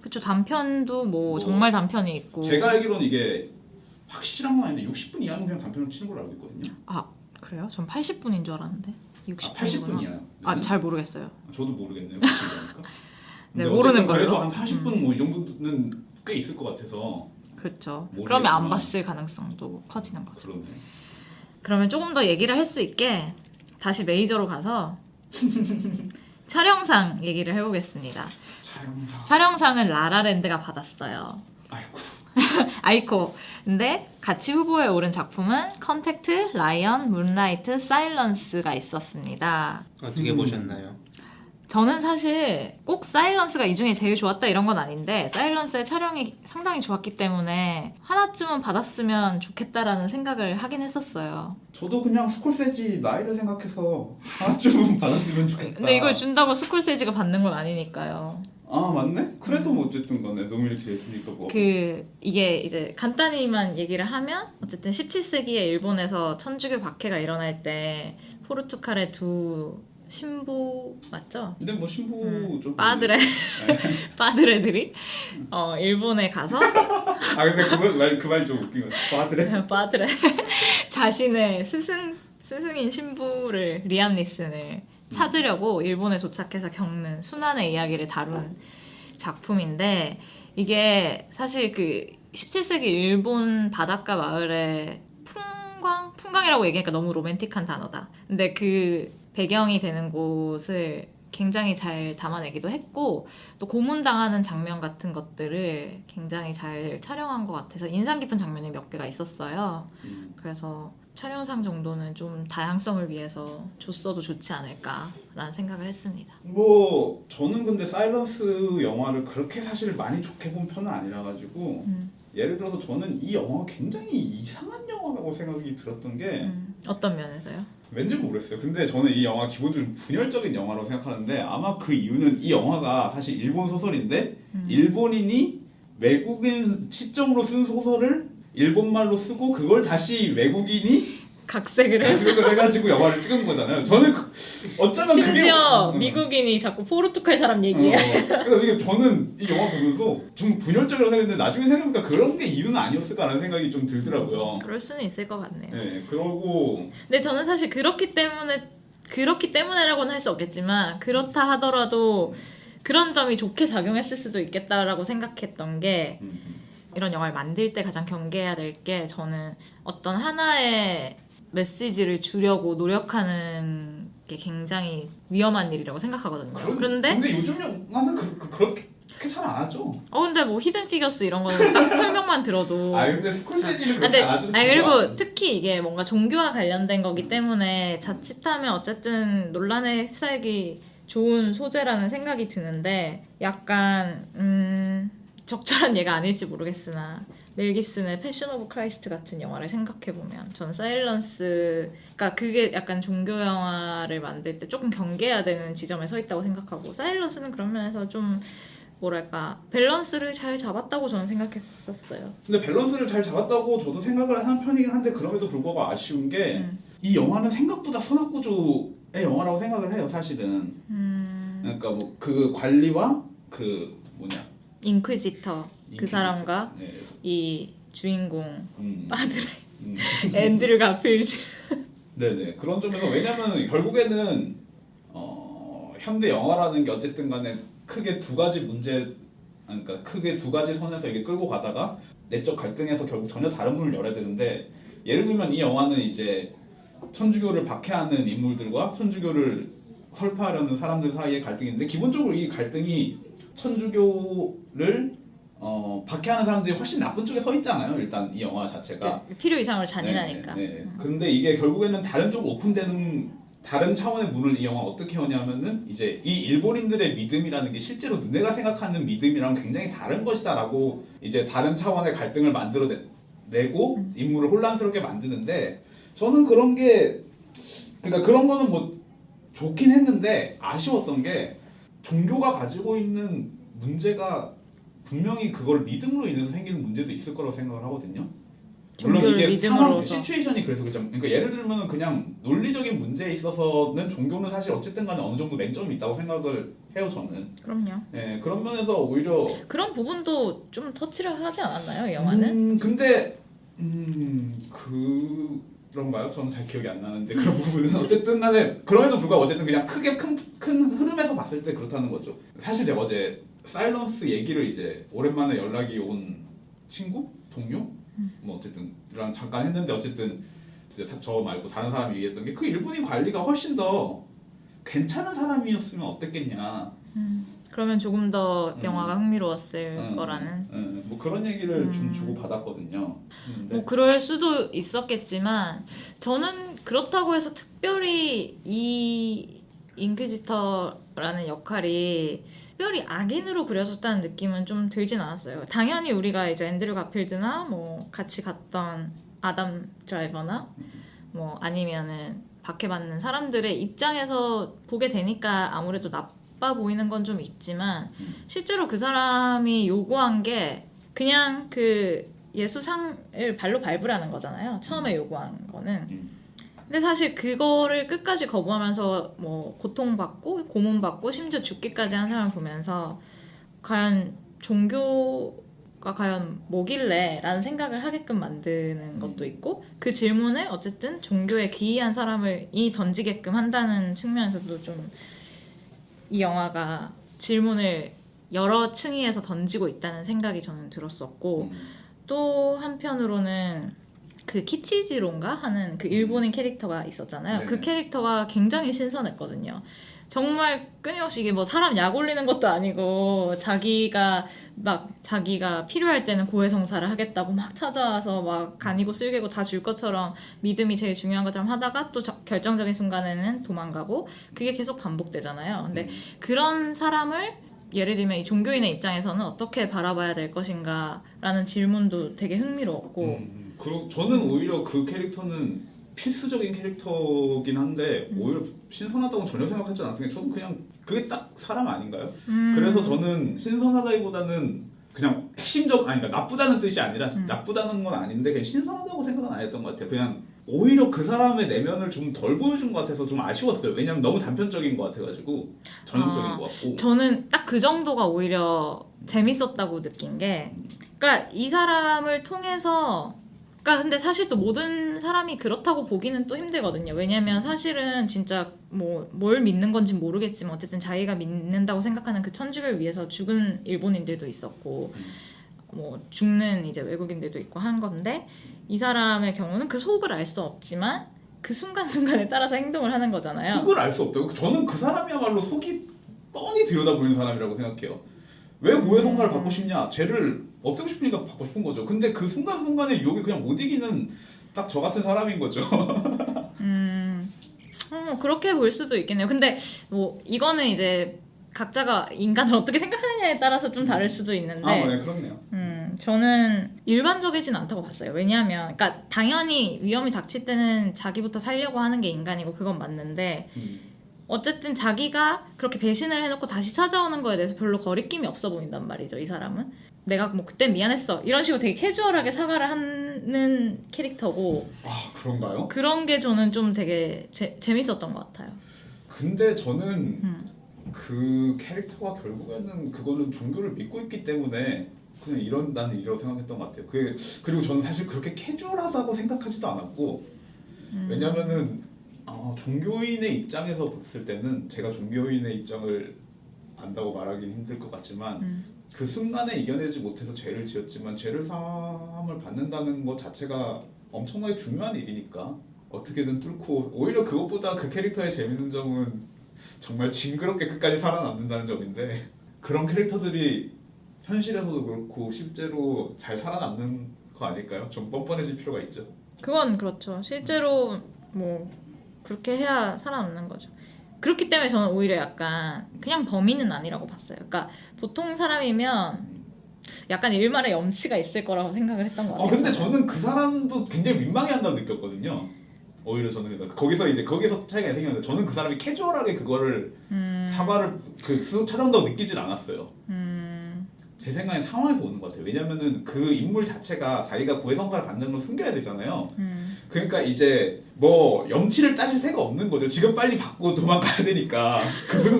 그쵸, 단편도 정말 단편이 있고. 제가 알기로는 이게 확실한 건 아닌데 60분 이하면 그냥 단편으로 치는 걸로 알고 있거든요. 그래요? 전 80분인 줄 알았는데 60분이구나. 80분이야. 잘 모르겠어요. 저도 모르겠네요. 네, 모르는 걸로. 그래서 한 40분 뭐 이 정도는 꽤 있을 것 같아서. 그렇죠. 모르겠지만. 그러면 안 봤을 가능성도 커지는 거죠. 그러네. 그러면 조금 더 얘기를 할 수 있게 다시 메이저로 가서 촬영상 얘기를 해보겠습니다. 촬영상은 라라랜드가 받았어요. 아이고. 아이코. 근데 같이 후보에 오른 작품은 컨택트, 라이언, 문라이트, 사일런스가 있었습니다. 어떻게 보셨나요? 저는 사실 꼭 사일런스가 이 중에 제일 좋았다 이런 건 아닌데 사일런스의 촬영이 상당히 좋았기 때문에 하나쯤은 받았으면 좋겠다라는 생각을 하긴 했었어요. 저도 그냥 스콜세지 나이를 생각해서 하나쯤은 받았으면 좋겠다. 근데 이걸 준다고 스콜세지가 받는 건 아니니까요. 아 맞네? 그래도 뭐 어쨌든 간에 노미네이트 됐으니까 뭐. 이게 이제 간단히만 얘기를 하면 어쨌든 17세기에 일본에서 천주교 박해가 일어날 때 포르투갈의 두 신부 맞죠? 근데 뭐 신부 좀 빠드레들이 일본에 가서 아 근데 그 말 좀 웃긴 거 같아. 빠드레 자신의 스승인 신부를 리암 니슨을 찾으려고 일본에 도착해서 겪는 순환의 이야기를 다룬 작품인데 이게 사실 그 17세기 일본 바닷가 마을의 풍광이라고 얘기하니까 너무 로맨틱한 단어다. 근데 그 배경이 되는 곳을 굉장히 잘 담아내기도 했고 또 고문당하는 장면 같은 것들을 굉장히 잘 촬영한 것 같아서 인상 깊은 장면이 몇 개가 있었어요. 그래서 촬영상 정도는 좀 다양성을 위해서 줬어도 좋지 않을까라는 생각을 했습니다. 뭐 저는 근데 사일런스 영화를 그렇게 사실 많이 좋게 본 편은 아니라 가지고 예를 들어서 저는 이 영화가 굉장히 이상한 영화라고 생각이 들었던 게 어떤 면에서요? 왠지 모르겠어요. 근데 저는 이 영화 기본적으로 분열적인 영화라고 생각하는데 아마 그 이유는 이 영화가 사실 일본 소설인데 일본인이 외국인 시점으로 쓴 소설을 일본말로 쓰고 그걸 다시 외국인이 각색을 해가지고 영화를 찍은 거잖아요. 저는 어쩌면 심지어 그게, 미국인이 자꾸 포르투갈 사람 얘기해. 그래서 이게 저는 이 영화 보면서 좀 분열적이라고 생각했는데 나중에 생각해보니까 그런 게 이유는 아니었을까라는 생각이 좀 들더라고요. 그럴 수는 있을 것 같네요. 네, 그러고 근데 저는 사실 그렇기 때문에라고는 할 수 없겠지만 그렇다 하더라도 그런 점이 좋게 작용했을 수도 있겠다라고 생각했던 게 이런 영화를 만들 때 가장 경계해야 될 게 저는 어떤 하나의 메시지를 주려고 노력하는 게 굉장히 위험한 일이라고 생각하거든요. 근데 요즘 영화는 그렇게 잘 안 하죠. 근데 뭐 히든 피겨스 이런 거는 딱 설명만 들어도 근데 스콜세지는 그렇게 안 하죠. 그리고 특히 이게 뭔가 종교와 관련된 거기 때문에 자칫하면 어쨌든 논란에 휩싸이기 좋은 소재라는 생각이 드는데 약간 적절한 예가 아닐지 모르겠으나 멜 깁슨의 패션 오브 크라이스트 같은 영화를 생각해보면 전 사일런스 그러니까 그게 약간 종교 영화를 만들 때 조금 경계해야 되는 지점에 서 있다고 생각하고 사일런스는 그런 면에서 좀 뭐랄까 밸런스를 잘 잡았다고 저는 생각했었어요. 근데 밸런스를 잘 잡았다고 저도 생각을 하는 편이긴 한데 그럼에도 불구하고 아쉬운 게 이 영화는 생각보다 선악구조의 영화라고 생각을 해요. 사실은. 그러니까 뭐 그 관리와 그 뭐냐 인퀴지터 그 사람과 네. 이 주인공 빠드레 음. 앤드류 가필드 네네 그런 점에서 왜냐면 결국에는 현대 영화라는 게 어쨌든 간에 크게 두 가지 그러니까 크게 두 가지 선에서 이게 끌고 가다가 내적 갈등에서 결국 전혀 다른 문을 열어야 되는데 예를 들면 이 영화는 이제 천주교를 박해하는 인물들과 천주교를 설파하려는 사람들 사이의 갈등인데 기본적으로 이 갈등이 천주교를 박해하는 사람들이 훨씬 나쁜 쪽에 서 있잖아요. 일단 이 영화 자체가 필요 이상으로 잔인하니까. 네. 근데 이게 결국에는 다른 쪽 오픈되는 다른 차원의 문을 이 영화 어떻게 여냐면은 이제 이 일본인들의 믿음이라는 게 실제로 너네가 생각하는 믿음이랑 굉장히 다른 것이다라고 이제 다른 차원의 갈등을 만들어내고 인물을 혼란스럽게 만드는데 저는 그런 게 그러니까 그런 거는 뭐 좋긴 했는데 아쉬웠던 게 종교가 가지고 있는 문제가 분명히 그걸 믿음으로 인해서 생기는 문제도 있을 거라고 생각을 하거든요. 물론 이게 상황, 시츄에이션이 그래서 그렇죠. 그러니까 예를 들면 그냥 논리적인 문제에 있어서는 종교는 사실 어쨌든 간에 어느 정도 맹점이 있다고 생각을 해요, 저는. 그럼요. 네, 그런 면에서 오히려 그런 부분도 좀 터치를 하지 않았나요, 이 영화는? 근데 그런가요? 저는 잘 기억이 안 나는데 그런 부분은 어쨌든 간에 그럼에도 불구하고 어쨌든 그냥 크게 큰 흐름에서 봤을 때 그렇다는 거죠. 사실 제가 어제 사일런스 얘기를 이제 오랜만에 연락이 온 친구? 동료? 뭐 어쨌든 랑 잠깐 했는데 어쨌든 저 말고 다른 사람이 얘기했던 게 그 일본인 관리가 훨씬 더 괜찮은 사람이었으면 어땠겠냐. 그러면 조금 더 영화가 흥미로웠을 음, 거라는. 뭐 그런 얘기를 좀 주고 받았거든요. 뭐 그럴 수도 있었겠지만 저는 그렇다고 해서 특별히 이 인퀴지터라는 역할이 특별히 악인으로 그려졌다는 느낌은 좀 들진 않았어요. 당연히 우리가 이제 앤드류 가필드나 뭐 같이 갔던 아담 드라이버나 뭐 아니면은 박해받는 사람들의 입장에서 보게 되니까 아무래도 나빠 보이는 건 좀 있지만 실제로 그 사람이 요구한 게 그냥 그 예수상을 발로 밟으라는 거잖아요. 처음에 요구한 거는. 근데 사실 그거를 끝까지 거부하면서 뭐 고통받고 고문받고 심지어 죽기까지 한 사람을 보면서 과연 종교가 과연 뭐길래 라는 생각을 하게끔 만드는 것도 있고 그 질문을 어쨌든 종교에 기이한 사람을 던지게끔 한다는 측면에서도 좀 이 영화가 질문을 여러 층위에서 던지고 있다는 생각이 저는 들었었고 또 한편으로는 그 키치지로인가 하는 그 일본인 캐릭터가 있었잖아요. 네. 그 캐릭터가 굉장히 신선했거든요. 정말 끊임없이 이게 뭐 사람 약 올리는 것도 아니고 자기가 필요할 때는 고해성사를 하겠다고 막 찾아와서 막 간이고 쓸개고 다 줄 것처럼 믿음이 제일 중요한 것처럼 하다가 또 결정적인 순간에는 도망가고 그게 계속 반복되잖아요. 근데 그런 사람을 예를 들면 이 종교인의 입장에서는 어떻게 바라봐야 될 것인가라는 질문도 되게 흥미로웠고 그리고 저는 오히려 그 캐릭터는 필수적인 캐릭터긴 한데 오히려 신선하다고 전혀 생각하지 않았던 게 저는 그냥 그게 딱 사람 아닌가요? 그래서 저는 신선하다기보다는 그냥 그러니까 나쁘다는 뜻이 아니라 나쁘다는 건 아닌데 그냥 신선하다고 생각은 안 했던 것 같아요. 그냥 오히려 그 사람의 내면을 좀 덜 보여준 것 같아서 좀 아쉬웠어요. 왜냐면 너무 단편적인 것 같아가지고 전형적인 것 같고. 저는 딱 그 정도가 오히려 재밌었다고 느낀 게 그러니까 이 사람을 통해서 그러니까 근데 사실 또 모든 사람이 그렇다고 보기는 또 힘들거든요. 왜냐면 사실은 진짜 뭐 뭘 믿는 건지 모르겠지만 어쨌든 자기가 믿는다고 생각하는 그 천주교를 위해서 죽은 일본인들도 있었고 뭐 죽는 이제 외국인들도 있고 한 건데 이 사람의 경우는 그 속을 알 수 없지만 그 순간순간에 따라서 행동을 하는 거잖아요. 속을 알 수 없다고? 저는 그 사람이야말로 속이 뻔히 들여다보이는 사람이라고 생각해요. 왜 고해성사를 받고 싶냐? 죄를 없애고 싶으니까 받고 싶은 거죠. 근데 그 순간순간에 유혹이 그냥 못 이기는 딱 저 같은 사람인 거죠. 그렇게 볼 수도 있겠네요. 근데 뭐 이거는 이제 각자가 인간을 어떻게 생각하느냐에 따라서 좀 다를 수도 있는데 네, 그렇네요. 저는 일반적이진 않다고 봤어요. 왜냐하면 그러니까 당연히 위험이 닥칠 때는 자기부터 살려고 하는 게 인간이고 그건 맞는데 어쨌든 자기가 그렇게 배신을 해놓고 다시 찾아오는 거에 대해서 별로 거리낌이 없어 보인단 말이죠. 이 사람은 내가 뭐 그때 미안했어 이런 식으로 되게 캐주얼하게 사과를 하는 캐릭터고 아 그런가요? 그런 게 저는 좀 되게 재밌었던 것 같아요. 근데 저는 그 캐릭터가 결국에는 그거는 종교를 믿고 있기 때문에 그냥 나는 이라고 생각했던 것 같아요. 그리고 저는 사실 그렇게 캐주얼하다고 생각하지도 않았고 왜냐면은 종교인의 입장에서 봤을 때는 제가 종교인의 입장을 안다고 말하기는 힘들 것 같지만 그 순간에 이겨내지 못해서 죄를 지었지만 죄를 사함을 받는다는 것 자체가 엄청나게 중요한 일이니까 어떻게든 뚫고 오히려 그것보다 그 캐릭터의 재밌는 점은 정말 징그럽게 끝까지 살아남는다는 점인데 그런 캐릭터들이 현실에서도 그렇고 실제로 잘 살아남는 거 아닐까요? 좀 뻔뻔해질 필요가 있죠. 그건 그렇죠. 실제로 뭐 그렇게 해야 살아남는 거죠. 그렇기 때문에 저는 오히려 약간 그냥 범인은 아니라고 봤어요. 그러니까 보통 사람이면 약간 일말의 염치가 있을 거라고 생각을 했던 것 같아요. 근데 저는 그 사람도 굉장히 민망해한다고 느꼈거든요. 오히려 저는 거기서 차이가 생겼는데 저는 그 사람이 캐주얼하게 그거를 사과를 찾아온다고 느끼질 않았어요. 제 생각엔 상황에서 오는 것 같아요. 왜냐면은 그 인물 자체가 자기가 고해성사를 받는 걸 숨겨야 되잖아요. 그러니까 이제 뭐 염치를 따질 새가 없는 거죠. 지금 빨리 받고 도망가야 되니까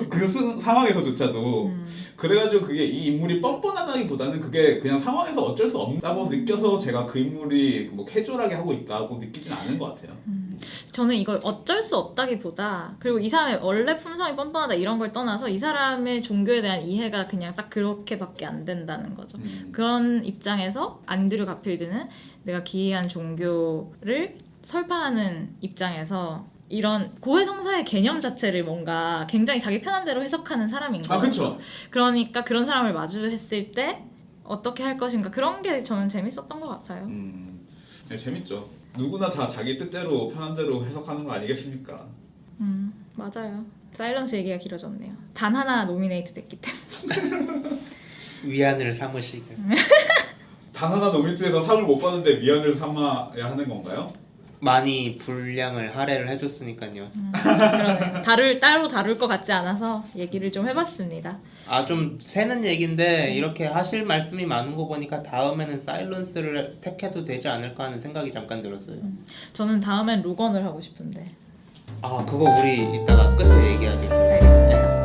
그 상황에서조차도 그래가지고 그게 이 인물이 뻔뻔하다기보다는 그게 그냥 상황에서 어쩔 수 없다고 느껴서 제가 그 인물이 뭐 캐주얼하게 하고 있다고 느끼진 않은 것 같아요. 저는 이걸 어쩔 수 없다기보다 그리고 이 사람의 원래 품성이 뻔뻔하다 이런 걸 떠나서 이 사람의 종교에 대한 이해가 그냥 딱 그렇게밖에 안 된다는 거죠. 그런 입장에서 앤드류 가필드는 내가 기이한 종교를 설파하는 입장에서 이런 고해성사의 개념 자체를 뭔가 굉장히 자기 편한 대로 해석하는 사람인 거예요. 그렇죠. 그러니까 그런 사람을 마주했을 때 어떻게 할 것인가 그런 게 저는 재밌었던 것 같아요. 네, 재밌죠. 누구나 다 자기 뜻대로 편한 대로 해석하는 거 아니겠습니까? 맞아요. 사일런스 얘기가 길어졌네요. 단 하나 노미네이트 됐기 때문에. 위안을 삼으시길. 단 하나 노미트에서 상을 못 받는데 미안을 삼아야 하는 건가요? 많이 분량을 할애를 해줬으니까요. 그러네요. 따로 다룰 것 같지 않아서 얘기를 좀 해봤습니다. 아, 좀 새는 얘긴데 이렇게 하실 말씀이 많은 거 보니까 다음에는 사일런스를 택해도 되지 않을까 하는 생각이 잠깐 들었어요. 저는 다음엔 로건을 하고 싶은데. 아, 그거 우리 이따가 끝에 얘기하기로. 알겠습니다.